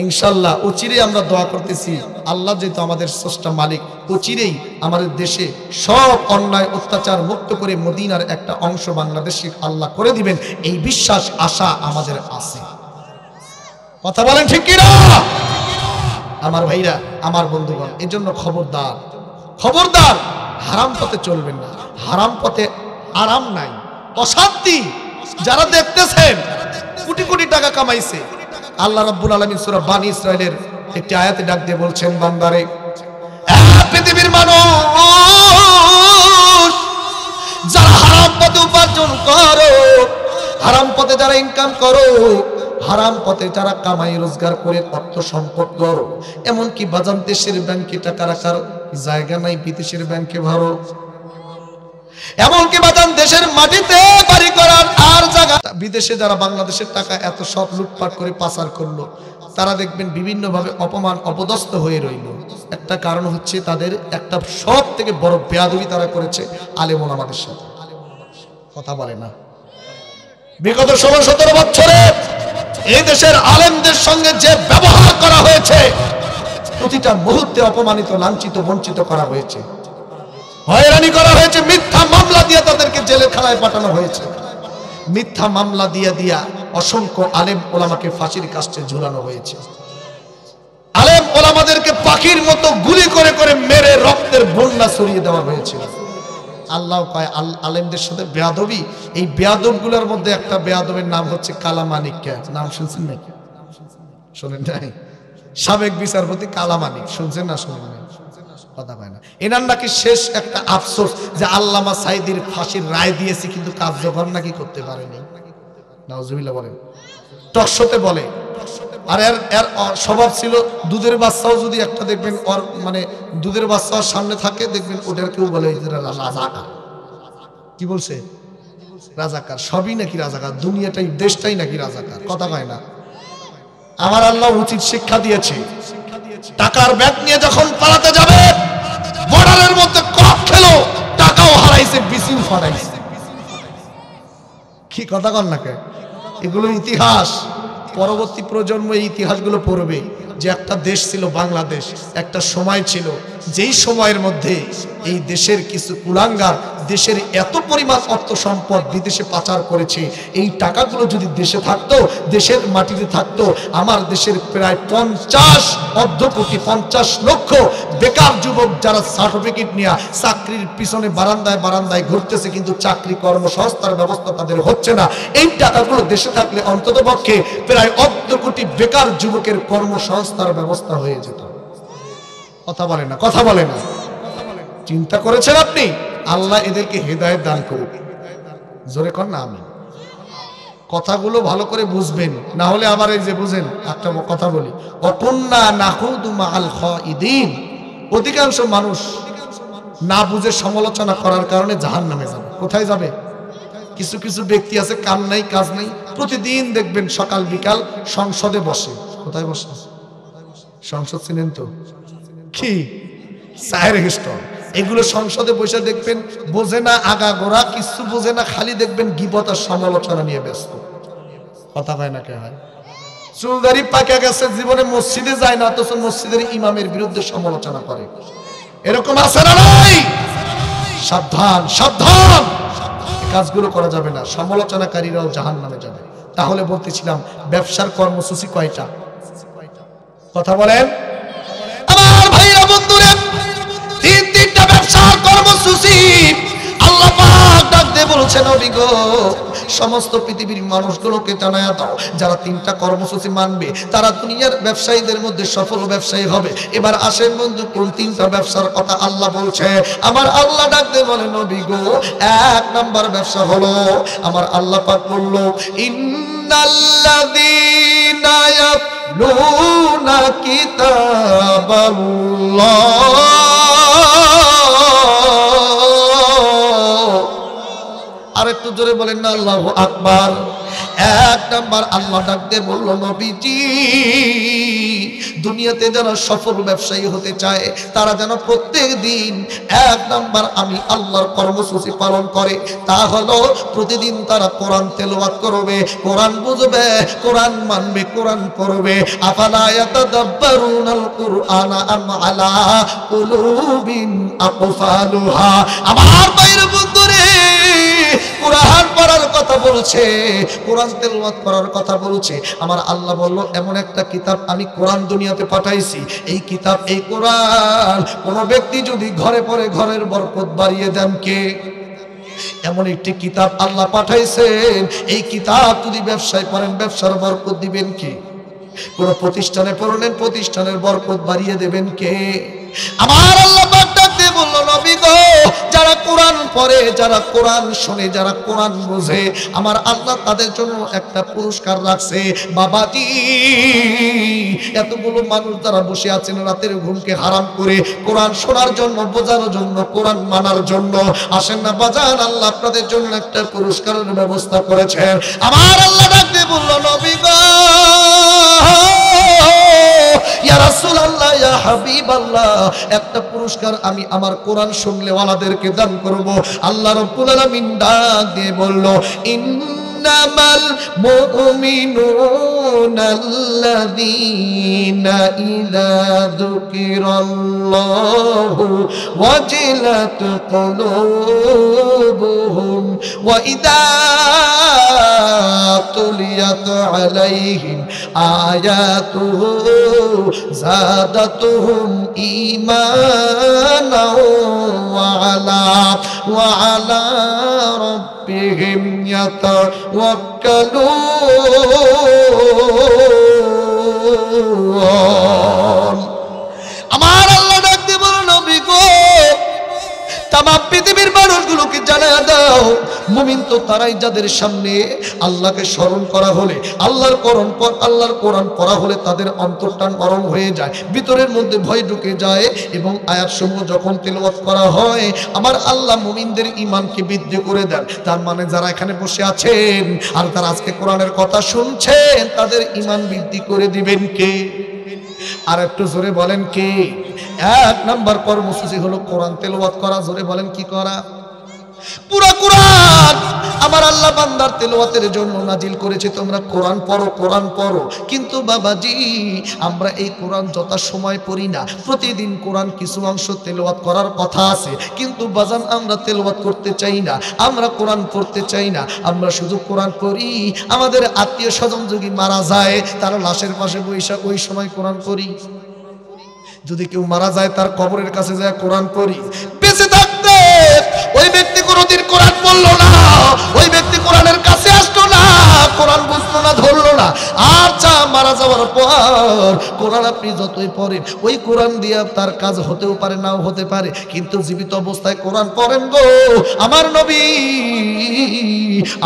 ইনশাআল্লাহ অচিরেই আমরা দোয়া করতেছি, আল্লাহ যেহেতু আমাদের স্রষ্টা মালিক, অচিরেই আমাদের দেশে সব অন্যায় অত্যাচার মুক্ত করে মদিনার একটা অংশ বাংলাদেশে আল্লাহ করে দিবেন, এই বিশ্বাস আশা আমাদের আছে। কথা বলেন ঠিক কিনা আমার ভাইরা, আমার বন্ধুগণ? এই জন্য খবরদার, খবরদার, হারাম পথে চলবেন না। হারাম পথে আরাম নাই, অশান্তি। যারা দেখতেছেন কোটি কোটি টাকা কামাইছে, আল্লাহ রাব্বুল আলামিন সূরা বানী ইসরাইলের একটি আয়াতে ডাক দিয়ে বলছেন, বান্দারে, পৃথিবীর মানুষ যারা হারাম পথে উপার্জন করো, হারাম পথে যারা ইনকাম করো, হারাম পথে যারা কামাই রোজগার করে অর্থ সম্পদ করো, এমনকি বাজান দেশের ব্যাংকে টাকা রাখার জায়গা নাই, বিদেশের ব্যাংকে ভরো, এমনকি বাজান দেশের মাটিতে বাড়ি করার আর জায়গা, বিদেশে যারা বাংলাদেশের টাকা এত সব লুটপাট করে পাচার করলো, তারা দেখবেন বিভিন্নভাবে অপমান অপদস্থ হয়ে রইল। একটা কারণ হচ্ছে তাদের একটা সব থেকে বড় বেয়াদবি তারা করেছে আলেম ওলামাদের সাথে। কথা বলে না? বিগত 16-17 বছরে এই দেশের আলেমদের সঙ্গে যে ব্যবহার করা হয়েছে, প্রতিটা মুহূর্তে অপমানিত, লাঞ্ছিত, বঞ্চিত করা হয়েছে, হয়রানি করা হয়েছে, মিথ্যা মামলা দিয়ে তাদেরকে জেলে খানায় পাঠানো হয়েছে, মিথ্যা মামলা দিয়ে দিয়া অসংখ্য আলেম ওলামাকে ফাঁসির কাস্টে ঝুলানো হয়েছে, আলেম ওলামাদেরকে পাখির মতো গুলি করে করে মেরে রক্তের বন্যা ছড়িয়ে দেওয়া হয়েছিল। আল্লাহ কয় আলেমদের সাথে বেয়াদবি। এই বেয়াদবগুলোর মধ্যে একটা বেয়াদবের নাম হচ্ছে কালামানিক। নাম শুনছেন নাকি? শোনেন নাই? সাবেক বিচারপতি কালামানিক, শুনছেন না? শোনেন নাই? কথা পায় না। এনার নাকি শেষ একটা আফসোস যে আল্লামা সাঈদীর ফাঁসির রায় দিয়েছি, কিন্তু কার্যকর নাকি করতে পারেনি। নাউজুবিল্লাহ বলেন, টকশোতে বলে। আর এর স্বভাব ছিল, দুধের বাচ্চাও যদি একটা দেখবেন ওর মানে দুধের বাচ্চাও সামনে থাকে, দেখবেন ওটার কেউ বলে রাজাকার। কি বলছে? রাজাকার। সবই নাকি রাজাকার, দুনিয়াটাই, দেশটাই নাকি রাজাকার। কথা কয় না? আমার আল্লাহ উচিত শিক্ষা দিয়েছে, টাকার ব্যাগ নিয়ে যখন পালাতে যাবে, বর্ডারের মধ্যে কপ খেলো, টাকাও হারাইছে, বিসিউ ফাটাইছে। কি কথা কন নাকি? এগুলো ইতিহাস। পরবর্তী প্রজন্ম এই ইতিহাসগুলো পড়বে যে একটা দেশ ছিল বাংলাদেশ, একটা সময় ছিল যেই সময়ের মধ্যে এই দেশের কিছু কুলাঙ্গার দেশের এত পরিমাণ অর্থ সম্পদ বিদেশে পাচার করেছে, এই টাকাগুলো যদি দেশে থাকতো, দেশের মাটিতে থাকতো, আমার দেশের প্রায় 50 লক্ষ বেকার যুবক যারা সার্টিফিকেট নিয়ে চাকরির পিছনে বারান্দায় বারান্দায় ঘুরতেছে, কিন্তু চাকরি কর্মসংস্থার ব্যবস্থা তাদের হচ্ছে না, এই টাকাগুলো দেশে থাকলে অন্তত পক্ষে প্রায় 1 কোটি বেকার যুবকের কর্মসংস্থার ব্যবস্থা হয়ে যেত। কথা বলে না, কথা বলে না। চিন্তা করেছেন আপনি? আল্লাহ এদেরকে হেদায়েত দান করুক। জোরে কর না আমি। কথাগুলো ভালো করে বুঝবেন, না হলে আবার এই যে বুঝেন একটা কথা বলি, অকুন্না নাখুদু মাআল খাইদিন। অধিকাংশ মানুষ না বুঝে সমালোচনা করার কারণে জাহান্নামে যাবে। কোথায় যাবে? কিছু কিছু ব্যক্তি আছে কাম নাই কাজ নাই, প্রতিদিন দেখবেন সকাল বিকাল সংসদে বসে। কোথায় বসে? সংসদ চিনেন তো? কি চায়ের স্টল, এগুলো সংসদে বসে দেখবেন বোঝে না আগা গোড়া, কিছু বোঝে না, খালি দেখবেন গীবত আর সমালোচনা নিয়ে ব্যস্ত। কথা হয় না কে হয়? চুলদারি পাকে গেছে, জীবনে মসজিদে যায় না, অথচ মসজিদের ইমামের বিরুদ্ধে সমালোচনা করে। এরকম আছে না নাই? সাবধান, সাবধান, এই কাজগুলো করা যাবে না। সমালোচনাকারীরাও জাহান্নামে যাবে। তাহলে বলতেছিলাম ব্যবসার কর্মসূচি কয়টা? কথা বলেন আমার ভাইরা বন্ধুরা। 3টা ব্যবসার কর্মসূচি আল্লাহ পাক ডাক দিয়ে বলছেন, নবী গো সমস্ত পৃথিবীর মানুষগুলোকে জানায়া দাও, যারা 3টা কর্মসূচি মানবে তারা দুনিয়ার ব্যবসায়ীদের মধ্যে সফল ব্যবসায়ী হবে। এবার আসেন বন্ধু, কোন 3টা ব্যবসার কথা আল্লাহ বলছে? আমার আল্লাহ ডাক দিয়ে বলে, নবী গো 1 নাম্বার ব্যবসা হলো, আমার আল্লাহ পাক বলল, ইন্নাল্লাযীনা ইয়াতলুনা কিতাবাল্লাহ। আর একটু জোরে বলেন না আল্লাহু আকবার। 1 নাম্বার আল্লাহ ডাক দিয়ে বলল, নবীজি দুনিয়াতে যারা সফল ব্যবসায়ী হতে চায় তারা যেন প্রত্যেক দিন 1 নাম্বার আমি আল্লাহর কর্মসূচি পালন করে, তা হলো প্রতিদিন তারা কোরআন তেলাওয়াত করবে, কোরআন বুঝবে, কোরআন মানবে, কোরআন পড়বে। আফালা ইয়াতাদাব্বারুনাল কুরআনা আম আলা কুলুবিন আকফালুহা। আমার বাইরে বন্ধুরে কোরআন পড়ার কথা বলছে, কোরআন তেলাওয়াত করার কথা বলছে। আমার আল্লাহ বলল, এমন একটা কিতাব আমি কোরআন দুনিয়াতে পাঠাইছি, এই কিতাব, এই কোরআন কোন ব্যক্তি যদি ঘরে পড়ে ঘরের বরকত বাড়িয়ে দেন কে? এমন একটি কিতাব আল্লাহ পাঠাইছেন, এই কিতাব যদি ব্যবসায় পড়েন ব্যবসার বরকত দিবেন কে? কোন প্রতিষ্ঠানে পড়লেন প্রতিষ্ঠানের বরকত বাড়িয়ে দেবেন কে? আমার আল্লাহ পাক ডাকতে বলল, নবী গো যারা কোরআন পড়ে, যারা কোরআন শুনে, যারা কোরআন বোঝে, আমার আল্লাহ তাদের জন্য একটা পুরস্কার রাখছে। বাবাজি এতগুলো মানুষ যারা বসে আছেন রাতের ঘুমকে হারাম করে কোরআন শোনার জন্য, বোঝার জন্য, কোরআন মানার জন্য, আসেন না বাজান, আল্লাহ আপনাদের জন্য একটা পুরস্কারের ব্যবস্থা করেছেন। আমার আল্লাহ ডাকতে বলল, নবী গো ইয়া রাসূলুল্লাহ, ইয়া হাবিবাল্লাহ, একটা পুরস্কার আমি আমার কোরআন শুনলে ওয়ালাদেরকে দান করব। আল্লাহ রাব্বুল আলামিন ডাক দিয়ে বলল, ইন্নামাল মুমিনুনাল্লাযীনা ইযা যুকিরাল্লাহু ওয়াজিলাত কুলুবুহুম ওয়া ইযা তুলিয়াত আলাইহিম আয়াতুহু যাদাতুহুম ঈমানাও ওয়া আলা রাব্বিহিম ইয়াতাওয়াক্কালুন। আমার আল্লাহ ডাক দিয়ে বলো, নবী গো তাম পৃথিবীর মানুষগুলোকে জানায়া দাও, মুমিন তো তারাই যাদের সামনে আল্লাহকে স্মরণ করা হলে, আল্লাহর কোরআন পড়া হলে তাদের অন্তরটা নরম হয়ে যায়, ভিতরের মধ্যে ভয় ঢুকে যায়, এবং আয়াতসমূহ যখন তেলাওয়াত করা হয় আমার আল্লাহ মুমিনদের ঈমানকে বৃদ্ধি করে দেন। তার মানে যারা এখানে বসে আছেন আর তারা আজকে কোরআনের কথা শুনছেন, তাদের ঈমান বৃদ্ধি করে দিবেন কে? আর একটু জোরে বলেন কে? 1 নাম্বার কর্মসূচি হলো কোরআন তেলাওয়াত করা। জোরে বলেন কি করা? পুরো কোরআন আমার আল্লাহ বান্দার তেলাওয়াতের জন্য নাজিল করেছে। তোমরা কোরআন পড়ো, কোরআন পড়ো। কিন্তু বাবাজি, আমরা এই কোরআন যথা সময় পড়ি না। প্রতিদিন কোরআন কিছু অংশ তেলাওয়াত করার কথা আছে, কিন্তু বাজান আমরা তেলাওয়াত করতে চাই না, আমরা কোরআন পড়তে চাই না। আমরা শুধু কোরআন পড়ি, আমাদের আত্মীয় স্বজন যদি মারা যায় তার লাশের পাশে বৈশা ওই সময় কোরআন পড়ি। যদি কেউ মারা যায় তার কবরের কাছে যায় কোরআন পড়ি। বেঁচে থাকতে ওই ব্যক্তি কোনোদিন কোরআন পড়লো না, ওই ব্যক্তি কোরআনের কাছে আসলো না, কোরআন বুঝলো না, ধরলো না। আর মারা যাওয়ার পর কোরআন আপনি যতই পড়েন, ওই কোরআন দিয়ে তার কাজ হতেও পারে, নাও হতে পারে, কিন্তু জীবিত অবস্থায় কোরআন পড়েন গো। আমার নবী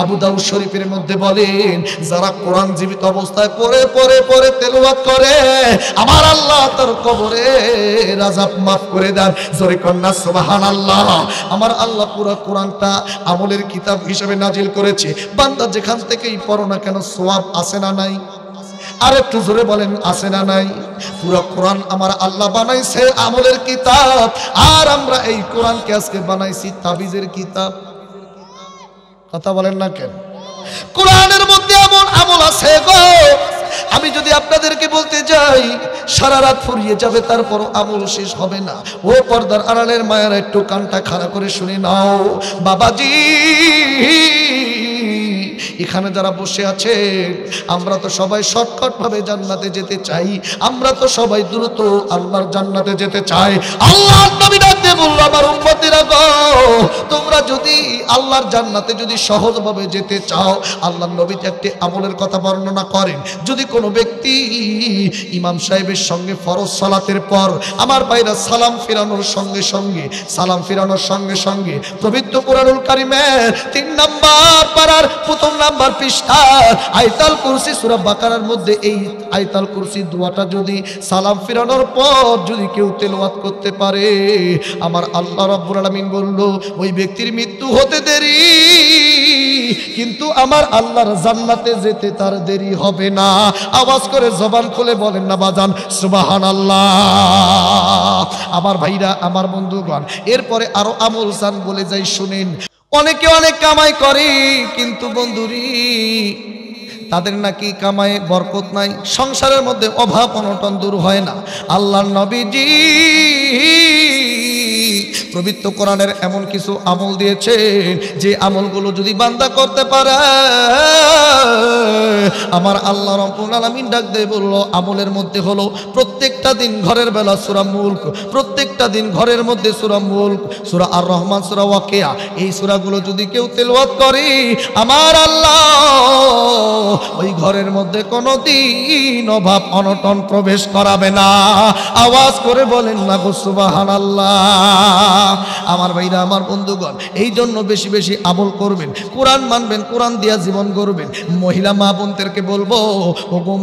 আবু দাউদ শরীফের মধ্যে বলেন, যারা কোরআন জীবিত অবস্থায় পড়ে পড়ে পড়ে তেলাওয়াত করে, আমার আল্লাহ তার কবরে আযাব মাফ করে দেন। জোরে কন্যা সুবহানাল্লাহ। আমার আল্লাহ পুরো কোরআনটা আমলের কিতাব হিসেবে নাজিল করেছে। বান্দা যেখান থেকেই পড়ো না কেন সওয়াব আছে না নাই? আর একটু জোরে বলেন, আছে না নাই? পুরো কোরআন আমার আল্লাহ বানাইছে আমলের কিতাব, আর আমরা এই কোরআনকে আজকে বানাইছি তাবিজের কিতাব। কথা বলেন না কেন? কোরআনের মধ্যে এমন আমল আছে গো, আমি যদি আপনাদেরকে বলতে যাই সারা রাত ফুরিয়ে যাবে, তারপর আমল শেষ হবে না। ও পর্দার আড়ালের মায়েরা একটু কানটা খাড়া করে শুনে নাও। বাবাজি, এখানে যারা বসে আছে, আমরা তো সবাই শর্টকাট ভাবে জান্নাতে যেতে চাই, আমরা তো সবাই দ্রুত আল্লাহর জান্নাতে যেতে চাই। আল্লাহর নবী ডাকতে বলল, আমার উম্মতেরা গো, তোমরা যদি আল্লাহর জান্নাতে যদি সহজভাবে যেতে চাও, আল্লাহর নবী একটি আমলের কথা বর্ণনা করেন। যদি কোনো ব্যক্তি ইমাম সাহেবের সঙ্গে ফরজ সালাতের পর আমার ভাইরা সালাম ফিরানোর সঙ্গে সঙ্গে পবিত্র কোরআনুল কারীমের 3 নাম্বার পারার প্রথম নাম্বার পৃষ্ঠা আয়াতুল কুরসি সূরা বাকারার মধ্যে এই আয়াতুল কুরসি দোয়াটা যদি সালাম ফিরানোর পর যদি কেউ তেলাওয়াত করতে পারে, আমার আল্লাহ রাব্বুল আলামিন বলল, ওই ব্যক্তির মৃত্যু হতে দেরি, কিন্তু আমার আল্লাহর জান্নাতে যেতে তার দেরি হবে না। আওয়াজ করে জবান খুলে বলেন না বাজান সুবহানাল্লাহ। আমার ভাইরা, আমার বন্ধুগণ, এরপরে আরো আমল চান বলে যাই, শুনেন। অনেকে অনেক কামাই করে, কিন্তু বন্ধুরি তাদের নাকি কামায়ে বরকত নাই, সংসারের মধ্যে অভাব অনটন দূর হয় না। আল্লাহর নবীজি পবিত্র কোরআনের এমন কিছু আমল দিয়েছে, যে আমলগুলো যদি বান্দা করতে পারে, আমার আল্লাহ রাব্বুল আলামিন ডাক দিয়ে বলল, আমলের মধ্যে হলো প্রত্যেকটা দিন ঘরের বেলা সূরা মুলক, প্রত্যেকটা দিন ঘরের মধ্যে সূরা মুলক, সূরা আর রহমান, সূরা ওয়াকিয়া, এই সূরাগুলো যদি কেউ তেলাওয়াত করে, আমার আল্লাহ ওই ঘরের মধ্যে কোনোদিন অভাব অনটন প্রবেশ করাবে না। আওয়াজ করে বলেন না গো সুবহানাল্লাহ। আমার ভাইরা, আমার বন্ধুগণ, এই জন্য বেশি বেশি আমল করবেন, কোরআন মানবেন, কোরআন দিয়া জীবন গড়বেন। মহিলা মা বোনদেরকে বলবো, ও গো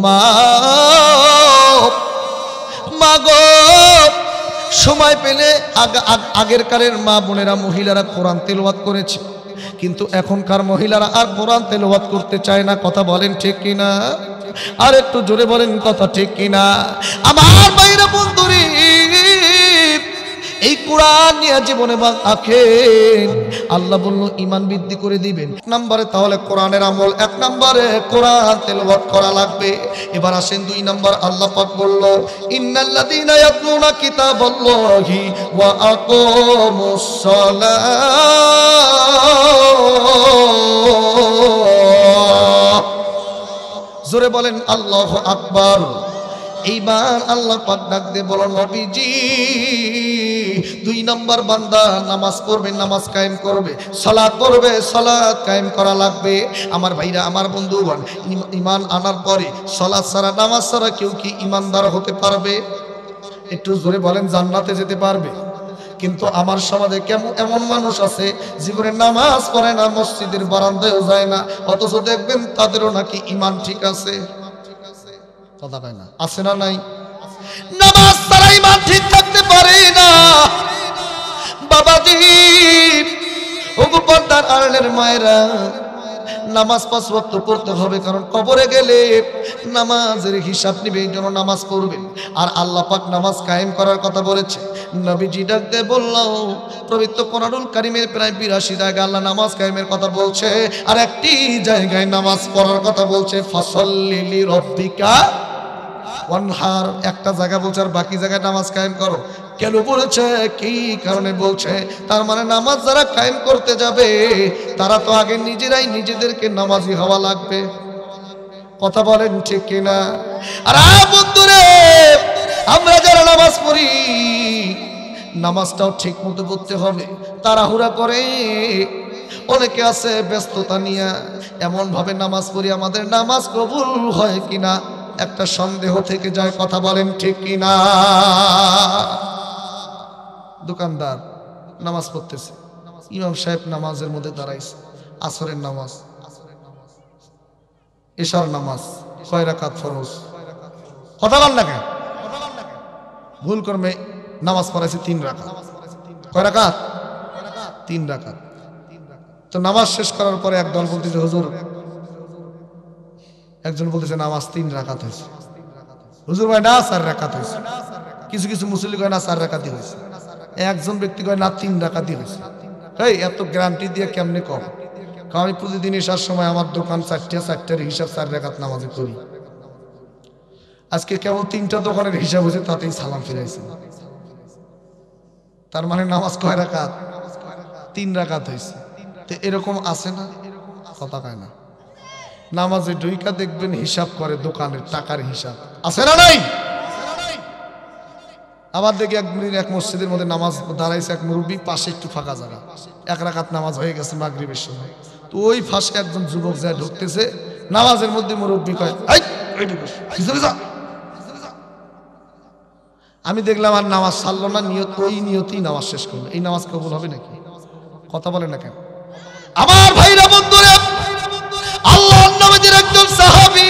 মা গো, সময় পেলে আগের কালের মা বোনেরা মহিলারা কোরআন তেলাওয়াত করেছে, কিন্তু এখনকার মহিলারা আর কোরআন তেলাওয়াত করতে চায় না। কথা বলেন ঠিক কিনা? আর একটু জোরে বলেন কথা ঠিক কিনা? আমার ভাইরা বন্ধুরে, এই কোরআন নিয়ে জীবনে আখের আল্লাহ বলল ঈমান বৃদ্ধি করে দিবেন। নম্বরে তাহলে কোরআনের আমল, 1 নম্বরে কোরআন তেলাওয়াত করা লাগবে। এবার আসেন 2 নম্বর, আল্লাহ পাক বলল, ইন্নাল্লাযীনা ইয়াতলুনা কিতাবাল্লাহি ওয়া আকামুস সালাহ। জোরে বলেন আল্লাহু আকবার। এইবার আল্লাহ পাক ডাক দিয়ে বলো, নবীজি 2 নম্বর বান্দা নামাজ পড়বে, নামাজ কায়েম করবে, সালাত পড়বে, সালাত কায়েম করা লাগবে। আমার ভাইরা, আমার বন্ধুগণ, ঈমান আনার পরে সালাত ছাড়া, নামাজ ছাড়া কেউ কি ঈমানদার হতে পারবে? একটু জোরে বলেন, জান্নাতে যেতে পারবে? কিন্তু আমার সমাজে এমন মানুষ আছে জীবনে নামাজ পড়ে না, মসজিদের বারান্দায়ও যায় না, অথচ দেখবেন তাদেরও নাকি ঈমান ঠিক আছে। কথা কয় না? আছে না নাই? নামাজ ছাড়া ঈমান ঠিক থাকতে পারে না। বাবাজি, ওগো পর্দার আড়ালের মায়েরা, নামাজ 5 ওয়াক্ত পড়তে হবে, কারণ কবরে গেলে নামাজের হিসাব নিবে, এই জন্য নামাজ পড়বেন। আর আল্লাহ পাক নামাজ কায়েম করার কথা বলেছে। নবীজি ডাক দিয়ে বলল, পবিত্র কোরআনুল কারীমের প্রায় 82 জায়গায় আল্লাহ নামাজ কায়েমের কথা বলছে, আর একটি জায়গায় নামাজ পড়ার কথা বলছে, ফাসাল্লি লিরাব্বিকা ওয়ানহার। একটা জায়গা বলছে আর বাকি জায়গায় নামাজ কায়েম করো। কেন বলেছে, কি কারণে বলছে? তার মানে নামাজ যারা কায়েম করতে যাবে তারা তো আগে নিজেরাই নিজেদেরকে নামাজি হওয়া লাগবে। কথা বলেন ঠিক কিনা? আর বন্ধুরে, আমরা যারা নামাজ পড়ি নামাজটাও ঠিক মতো পড়তে হবে। তাড়াহুড়া করে অনেকে আছে ব্যস্ততা নিয়ে এমন ভাবে নামাজ পড়ি, আমাদের নামাজ কবুল হয় কিনা একটা সন্দেহ থেকে যায়। কথা বলেন ঠিক কিনা? দোকানদার নামাজ পড়তেছে, ইমাম সাহেব নামাজের মধ্যে দাঁড়াইছে, আসরের নামাজ, এশার নামাজ, কয় রাকাত ফরজ? কথা বল না কেন? ভুল কর্মে নামাজ পড়াইছে 3 রাকাত। কয় রাকাত? 3 রাকাত। তো নামাজ শেষ করার পরে একদল বলতেছে, হুজুর, একজন বলতেছে নামাজ 3 রাকাত হয়েছে। হুজুর ভাই না 4 রাকাত হয়েছে। কিছু কিছু মুসল্লি কয় না 4 রাকাতই হয়েছে। একজন ব্যক্তি কয় না 3 রাকাতই হয়েছে। এই এত গ্যারান্টি দিয়ে কেমনে কম? কারণ আমি প্রতিদিন এসার সময় আমার দোকান 4টার হিসাব 4 রাকাত নামাজে করি। আজকে কেবল 3টা দোকানের হিসাব হয়েছে, তাতেই সালাম ফিরাইছে। তার মানে নামাজ কয় রাকাত? 3 রাকাত হয়েছে। তো এরকম আছে না? কথা কয় না। নামাজে ঢুইকা দেখবেন হিসাব করে দোকানের টাকার হিসাব, আছে না নাই? আবার দেখি এক মসজিদের মধ্যে নামাজ দাঁড়াইছে এক মুরব্বী, পাশে একটু ফাঁকা জায়গা, 1 রাকাত নামাজ হয়ে গেছে মাগরিবের সময়। তো ওই ফাঁসে একজন যুবক যায় ঢুকতেছে নামাজের মধ্যে, মুরব্বী কয়, আমি দেখলাম আর নামাজ ছাড়লো না, নিয়ত ওই নিয়তেই নামাজ শেষ করলো। এই নামাজ কবুল হবে নাকি? কথা বলে না কেন? আমার ভাইরা বন্ধুরা, আল্লাহর নবীর একজন সাহাবী,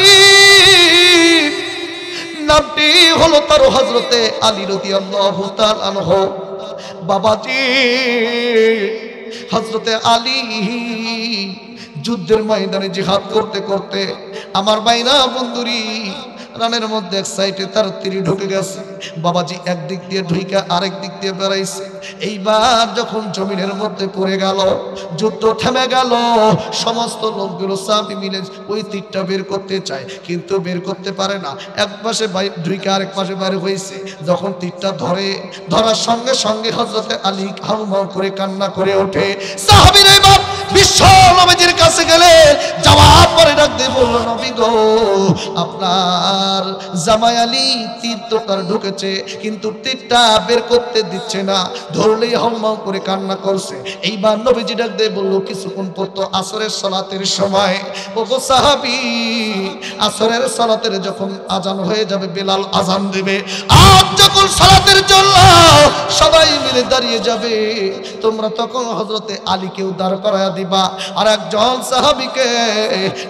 নামটি হলো তার হযরতে আলী রাদিয়াল্লাহু তাআলা আনহু। বাবাজি, হযরতে আলী যুদ্ধের ময়দানে জিহাদ করতে করতে আমার ভাইরা বন্ধুরি রানের মধ্যে এক সাইডে তার তীর ঢুকে গেছে। বাবাজি একদিক দিয়ে ঢুইকা আরেক দিক দিয়ে বেড়াইছে। এইবার যখন জমিনের মধ্যে পড়ে গেল, যুদ্ধ থেমে গেল, সমস্ত লোকগুলো সাহাবী মিলে ওই তীরটা বের করতে চায়, কিন্তু বের করতে পারে না। এক পাশে ঢুইকা আরেক পাশে বের হয়েছে। যখন তীরটা ধরার সঙ্গে সঙ্গে হযরতে আলী হাউমাউ করে কান্না করে ওঠে। সাহাবীরা এবার বিশ্ব নবীর কাছে গেলে জবাব পরে ডাক দিয়ে বলল, নবী গো, আপনার জামাই আলী তীর তো তার ঢুকেছে, কিন্তু তীরটা বের করতে দিচ্ছে না, ধরলেই হাউমাউ করে কান্না করছে। এইবার নবীজি ডাক দিয়ে বলল, কিছুক্ষণ পর তো আসরের সালাতের সময়, ওগো সাহাবী, আসরের সালাতের যখন আজান হয়ে যাবে, বেলাল আজান দেবে, আজ যখন সালাতের জন্য সবাই মিলে দাঁড়িয়ে যাবে, তোমরা তখন হযরতে আলীকেও দাঁড় করায়া দিবা। আর একজন সাহাবীকে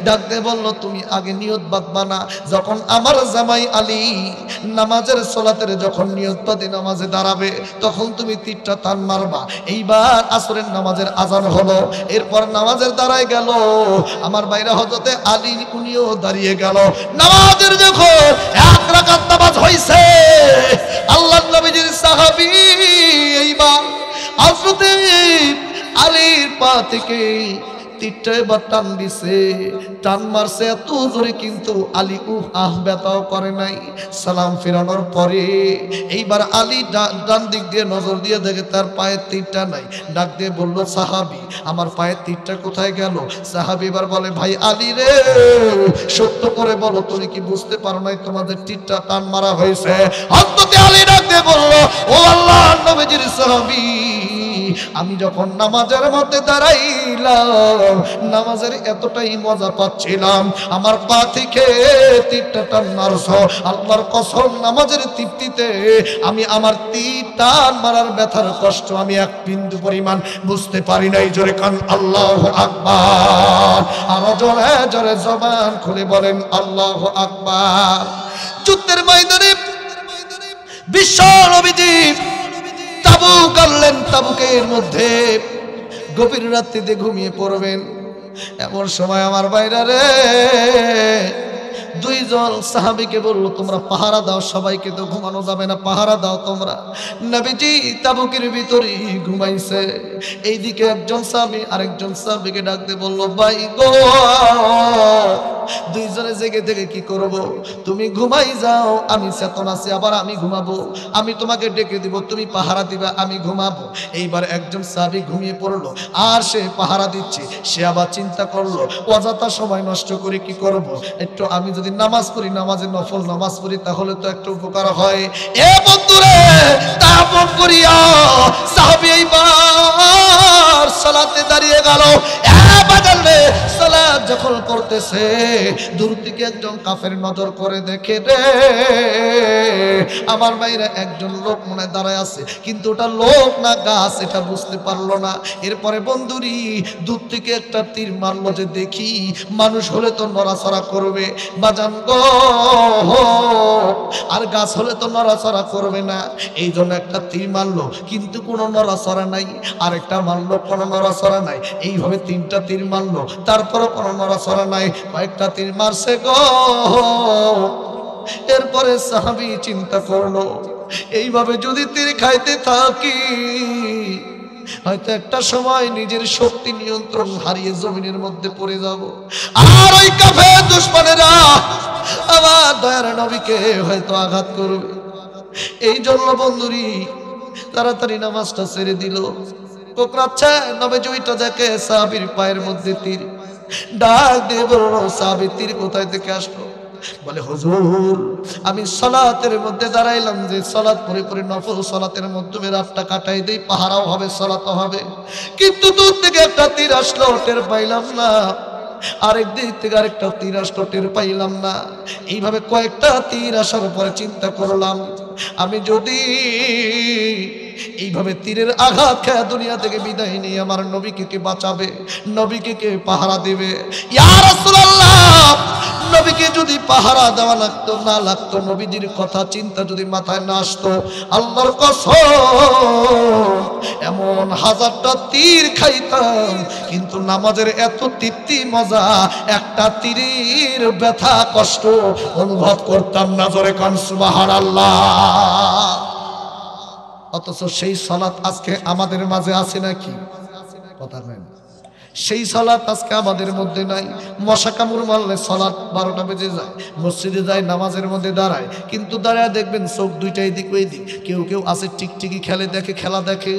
ডাক দিয়ে বলল, তুমি আগে নিয়ত বাঁধবা না, যখন আমার জামাই আলী নামাজের সালাতের যখন নিয়ত বাঁধে নামাজে দাঁড়াবে, তখন তুমি তীরটা টান মারবা। এইবার আসরের নামাজের আজান হলো, এরপর নামাজের দাঁড়ায় গেল আমার ভাইরা, হযরতে আলী উনিও দাঁড়িয়ে গেল। নামাজের যখন 1 রাকাত নামাজ হইছে, আল্লাহর নবীর সাহাবী এইবার হযরতে আলীর পা থেকে তীরটা এবার টান দিছে, টান মারছে এত জোরে, কিন্তু আলী ব্যথাও করে নাই। সালাম ফেরানোর পরে এইবার আলী ডান দিক দিয়ে নজর দিয়ে দেখে তার পায়ের তীরটা নাই। ডাক দিয়ে বলল, সাহাবী, আমার পায়ের তীরটা কোথায় গেল? সাহাবী এবার বলে, ভাই আলী রে, সত্য করে বলো, তুমি কি বুঝতে পারো নাই তোমাদের তীরটা টান মারা হয়েছে? হযরত আলী ডাক দিয়ে বলল, ও আল্লাহর নবীর সাহাবী, আমি যখন নামাজের মধ্যে দাঁড়াইলাম, নামাজের এতটাই মজা পাচ্ছিলাম, আমার পা থেকে তীরটা টান মারছো, আল্লাহর কসম, নামাজের তৃপ্তিতে আমি আমার তীর টান মারার ব্যথার কষ্ট আমি এক বিন্দু পরিমাণ বুঝতে পারি নাই। জোরে কান আল্লাহু আকবার, আরো জোরে জোরে জবান খুলে বলেন আল্লাহু আকবার। যুদ্ধের ময়দানে বিশ্ব নবীজি তাবু করলেন, তাবুকের মধ্যে গভীর রাত্রিতে ঘুমিয়ে পড়বেন। এমন সময় আমার ভাইরা রে দুইজন সাহাবীকে বললো তোমরা পাহারা দাও, সবাইকে তো ঘুমানো যাবে না, পাহারা দাও তোমরা। নবীজি তাবুকের ভিতরে ঘুমাইছে। এইদিকে একজন সাহাবী আরেকজন সাহাবীকে ডাক দিয়ে বলল, ভাই গো দুইজনে জেগে থেকে কি করব? তুমি ঘুমাই যাও, আমি চেতন আছি, আবার আমি ঘুমাবো, আমি তোমাকে ডেকে দিব, তুমি পাহারা দিবা, আমি ঘুমাবো। এইবার একজন সাহাবী ঘুমিয়ে পড়লো, আর সে পাহারা দিচ্ছে। সে আবার চিন্তা করলো অযথা সময় নষ্ট করে কি করব, একটু আমি যদি নামাজ পড়ি, নামাজে নফল নামাজ পড়ি, তাহলে তো একটু উপকার হয়। এ বন্ধুরে তাওয়াক্কুল করিয়া সাহাবী এইবার সালাতে দাঁড়িয়ে গেল। এ বাজারে সালাত যখন করতেছে, দূর থেকে একজন কাফের নজর করে দেখে রে আমার ভাইরা একজন লোক মনে দাঁড়ায় আছে, কিন্তু ওটা লোক না গাছ এটা বুঝতে পারলো না। এরপরে বন্ধুরি দূর থেকে একটা তীর মারলো, যে দেখি মানুষ হলে তো নড়াচড়া করবে বাজান গো, আর গাছ হলে তো নড়াচড়া করবে না, এই জন্য একটা তীর মারলো, কিন্তু কোনো নড়াচড়া নাই। আরেকটা মারলো, কোনো নড়াচড়া নাই। এইভাবে তিনটা তীর মারলো, তারপরও কোনো নড়াচড়া নাই। কয়েকটা তীর মারছে গো। এরপরে সাহাবী চিন্তা করলো, এইভাবে যদি তীর খাইতে থাকি হয়তো একটা সময় নিজের শক্তি নিয়ন্ত্রণ হারিয়ে জমিনের মধ্যে পড়ে যাব, আর ওই কাফের দুশমনেরা আমার দয়ার নবীকে হয়তো আঘাত করবে। এই জন্য বন্ধুরি তাড়াতাড়ি নামাজটা ছেড়ে দিল। কোকরাচ্ছে নবীজি ওইটা দেখে সাহাবীর পায়ের মধ্যে তীর, ডাক দিয়ে বলল, সাহাবী তীর কোথায় থেকে আসলো? বলে, হুজুর আমি সালাতের মধ্যে দাঁড়াইলাম, যে সালাত পড়ে পড়ে নফল সালাতের মাধ্যমে রাতটা কাটাই দেই, পাহারাও হবে সালাতও হবে, কিন্তু দূর থেকে একটা তীর আসলো, টের পাইলাম না। আরেক দিক থেকে আরেকটা তীর আসলো, টের পাইলাম না। এইভাবে কয়েকটা তীর আসার পরে চিন্তা করলাম, আমি যদি এইভাবে তীরের আঘাত খেয়ে দুনিয়া থেকে বিদায় নিয়ে আমার নবীকে কে বাঁচাবে, নবীকে কে পাহারা দিবে? ইয়া রাসূলুল্লাহ, নবীকে যদি পাহারা দেওয়া লাগতো না লাগতো, নবীজির কথা চিন্তা যদি মাথায় না আসতো, আল্লাহর কসম এমন হাজারটা তীর খাইতাম, কিন্তু নামাজের এত তৃপ্তি মজা, একটা তীরের ব্যথা কষ্ট অনুভব করতাম না। জোরে কোন সুবহানাল্লাহ। অথচ সেই সালাত আজকে আমাদের মাঝে আছে নাকি? কথা নেই, সেই সালাত আজকে আমাদের মধ্যে নাই। মশা কামড় মারলে সালাত 12টা বেজে যায়, মসজিদে যায় নামাজের মধ্যে দাঁড়ায়, কিন্তু দাঁড়ায় দেখবেন চোখ দুইটা এদিক ওইদিক। কেউ কেউ আছে টিকটিকি খেলা দেখে,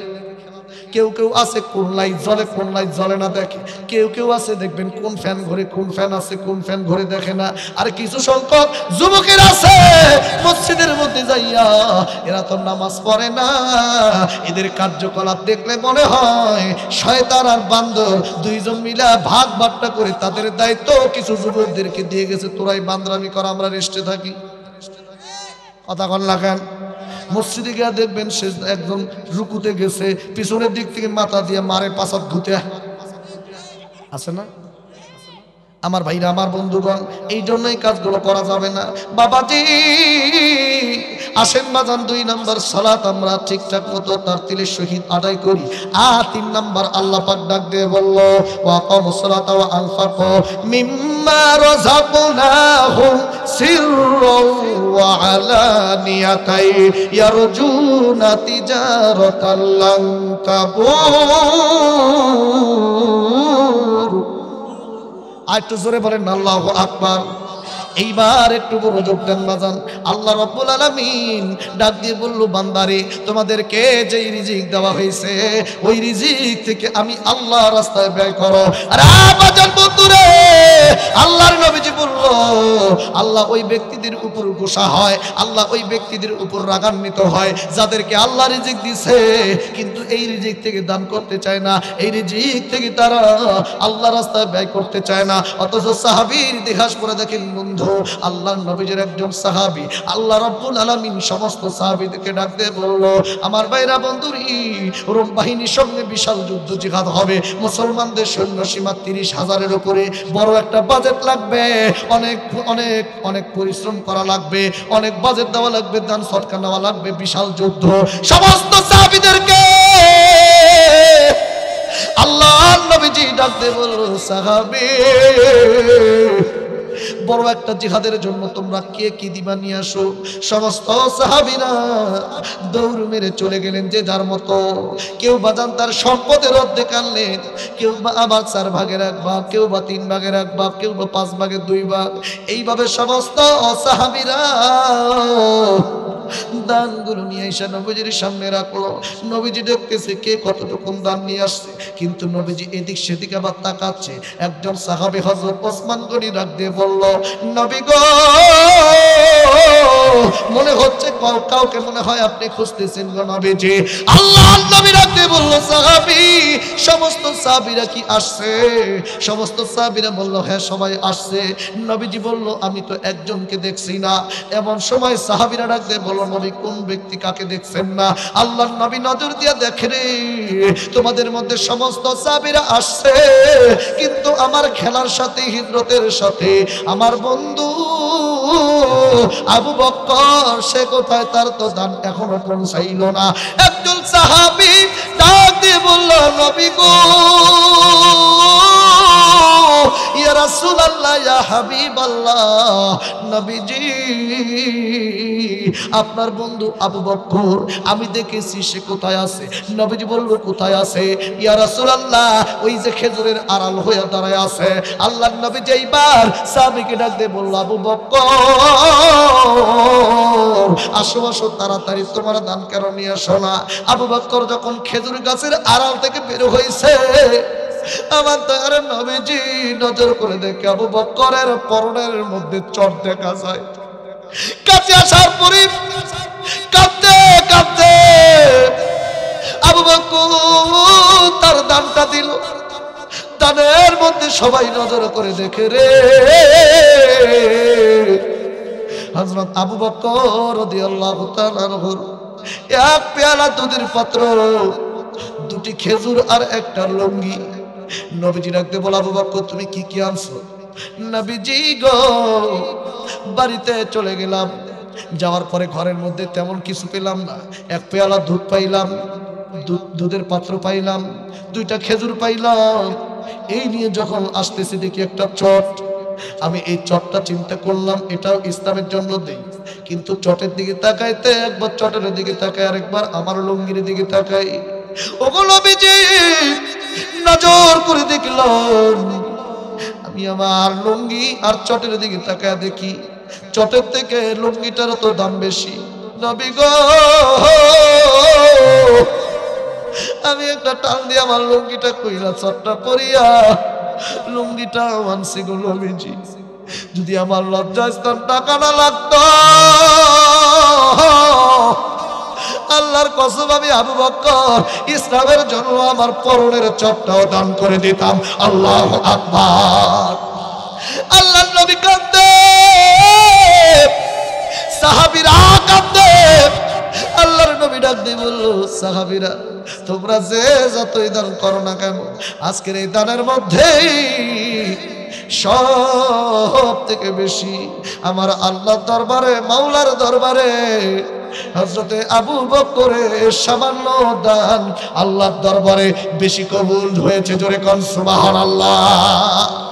কেউ কেউ আছে কোন লাইট জ্বলে কোন লাইট জ্বলে না দেখে, কেউ কেউ আছে দেখবেন কোন ফ্যান ঘরে কোন ফ্যান আছে কোন ফ্যান ঘরে দেখে না। আর কিছু সংখ্যক যুবকের আছে মসজিদের মধ্যে যাইয়া এরা তো নামাজ পড়ে না, এদের কার্যকলাপ দেখলে মনে হয় শয়তান আর বান্দর দুইজন মিলে ভাগ বাট্টা করে তাদের দায়িত্ব কিছু যুবকদেরকে দিয়ে গেছে, তোরাই বান্দরামি কর, আমরা রেস্টে থাকি। কথা কন লাগান। মসজিদে গিয়ে দেখবেন সে একজন রুকুতে গেছে, পিছনের দিক থেকে মাথা দিয়ে মারে পাছাত ঘুতে আছে না? আমার ভাইরা, আমার বন্ধুগণ, এই জন্যই কাজগুলো করা যাবে না। বাবাজি আসেন বাজান, 2 নাম্বার সালাত আমরা ঠিকঠাক মতো তারতিলে শহীদ আদায় করি। 3 নাম্বার আল্লাহ পাক ডাক দিয়ে বলল, ওয়া আকামুস সালাতা ওয়া আনফাকু মিম্মা রাযাকনাহুম সিররাও ওয়া আলানিয়াতাই ইয়ারজুনা তিজারাতাল লান তাবুর। আর একটু জোরে বলেন আল্লাহু আকবার। এইবার একটু মনোযোগ দেন বাজান। আল্লাহ রাব্বুল আলামিন ডাক দিয়ে বলল, বান্দারে তোমাদেরকে যেই রিজিক দেওয়া হয়েছে ওই রিজিক থেকে আমি আল্লাহ রাস্তায় ব্যয় করো। আরে বাজান বন্ধুরে, আল্লাহর নবীজি বলল, আল্লাহ ওই ব্যক্তিদের উপর গোসা হয়, আল্লাহ ওই ব্যক্তিদের উপর রাগান্বিত হয় যাদেরকে আল্লাহ রিজিক দিছে কিন্তু এই রিজিক থেকে দান করতে চায় না, এই রিজিক থেকে তারা আল্লাহ রাস্তায় ব্যয় করতে চায় না। অথচ সাহাবীর ইতিহাস পড়ে দেখেন বন্ধু, আল্লাহর নবীর একজন সাহাবী, আল্লাহ রাব্বুল আলামিন সমস্ত সাহাবীদেরকে ডাক দিয়ে বলল, আমার ভাইরা বন্ধুরি, রোম বাহিনীর সঙ্গে বিশাল যুদ্ধ জিহাদ হবে, মুসলমানদের সৈন্য সীমা 30,000-এর উপরে, বড় একটা বাজেট লাগবে, অনেক অনেক অনেক পরিশ্রম করা লাগবে, অনেক বাজেট দেওয়া লাগবে, দান সদকা নেওয়া লাগবে, বিশাল যুদ্ধ। সমস্ত সাহাবীদেরকে আল্লাহর নবী নবীজি ডাকতে বলল সাহাবী বড় একটা জিহাদের জন্য তোমরা কে কি দিবা নিয়ে আসো। সমস্ত সাহাবীরা দৌড় মেরে চলে গেলেন যে যার মতো। কেউ বাজান তার সম্পদের অর্ধেক আনলেন, কেউ বা আবার 4 ভাগের 1 ভাগ, কেউ বা 3 ভাগের 1 ভাগ, কেউ বা 5 ভাগের 2 ভাগ। এইভাবে সমস্ত সাহাবীরা দানগুলো নিয়ে এসে নবীজির সামনে রাখলো। নবীজি দেখতেছে কে কতটুকু দান নিয়ে আসছে, কিন্তু নবীজি এদিক সেদিক আবার তাকাচ্ছে। একজন সাহাবী হযরত ওসমান গনি ডাক দিয়ে বলল, নবী গো, মনে হচ্ছে কাউকে মনে হয় আপনি খুঁজতেছেন গো নবীজি। আল্লাহর নবী ডাক দিয়ে বলল, সাহাবী সমস্ত সাহাবীরা কি আসছে? সমস্ত সাহাবীরা বলল, হ্যাঁ সবাই আসছে। নবীজি বলল, আমি তো একজনকে দেখছি না। এমন সময় সাহাবীরা ডাক দিয়ে বলল, নবী কোন ব্যক্তি কাকে দেখছেন না? আল্লাহর নবী নজর দিয়ে দেখে রে, তোমাদের মধ্যে সমস্ত সাহাবীরা আসছে, কিন্তু আমার খেলার সাথে হিজরতের সাথে আমার বন্ধু আবু বকর সে কোথায়? তার তো দান এখনো পৌঁছাইল না। একজন সাহাবী ডাক দিয়ে বলল, নবী গো, ইয়া রাসূলুল্লাহ, ইয়া হাবিবাল্লাহ, নবীজি আপনার বন্ধু আবু বকর আমি দেখেছি, সে কোথায় আছে? নবীজি বলল, কোথায় আছে? ইয়া রাসূলুল্লাহ, ওই যে খেজুরের আড়াল হয়ে দাঁড়ায় আছে। আল্লাহর নবী যেইবার সাহাবীকে ডাক দিয়ে বলল, আবু বকর আসো আসো, তাড়াতাড়ি তোমার দান কেন নিয়ে আসো না? আবু বকর যখন খেজুর গাছের আড়াল থেকে বের হয়েছে, আমার দয়ার নবীজি নজর করে দেখে আবু বকরের পরনের মধ্যে চট দেখা যায়। কাছে আসার পরে কাঁদতে কাঁদতে আবু বকর তার দানটা দিল। দানের মধ্যে সবাই নজর করে দেখে রে, হযরত আবু বকর রাদিয়াল্লাহু তাআলা আনহুর 1 পেয়ালা দুধের পাত্র, 2টি খেজুর আর একটা লুঙ্গি। নবীজি ডাকতে বল, আবু বকর তুমি কি কি আনছো? নবীজি গো, বাড়িতে চলে গেলাম, যাওয়ার পরে ঘরের মধ্যে তেমন কিছু পেলাম না। 1 পেয়ালা দুধ পাইলাম, দুধের পাত্র পাইলাম, 2টা খেজুর পাইলাম। এই নিয়ে যখন আসতেছি দেখি একটা চট। আমি এই চটটা চিন্তা করলাম এটাও ইসলামের জন্য দেই, কিন্তু চটের দিকে তাকাইতে একবার চটের দিকে তাকাই, আরেকবার আমার লুঙ্গির দিকে তাকাই। ওগো নবীজি, নজর করে দেখলাম আমি আমার লুঙ্গি আর চটের দিকে তাকায় দেখি চটের থেকে লুঙ্গিটার তো দাম বেশি। নবী গো, আমি একটা টান দিয়ে আমার লুঙ্গিটা কইরা চটটা পরিয়া লুঙ্গিটা আনছি গো নবীজি। যদি আমার লজ্জাস্থান টাকা না লাগতো, আল্লাহর কসম আমি আবু বকর ইসলামের জন্য আমার পরনের চটটাও দান করে দিতাম। আল্লাহু আকবার। আল্লাহর নবী কাঁদে, সাহাবীরা কাঁদে। আল্লাহর নবী ডাক দিয়ে বলল, সাহাবীরা তোমরা যে যতই দান করো না কেন, আজকের এই দানের মধ্যেই সব থেকে বেশি আমার আল্লাহর দরবারে, মাওলার দরবারে হযরতে আবু বকরের সামান্য দান আল্লাহর দরবারে বেশি কবুল হয়েছে। জোরে কোন সুবহানাল্লাহ।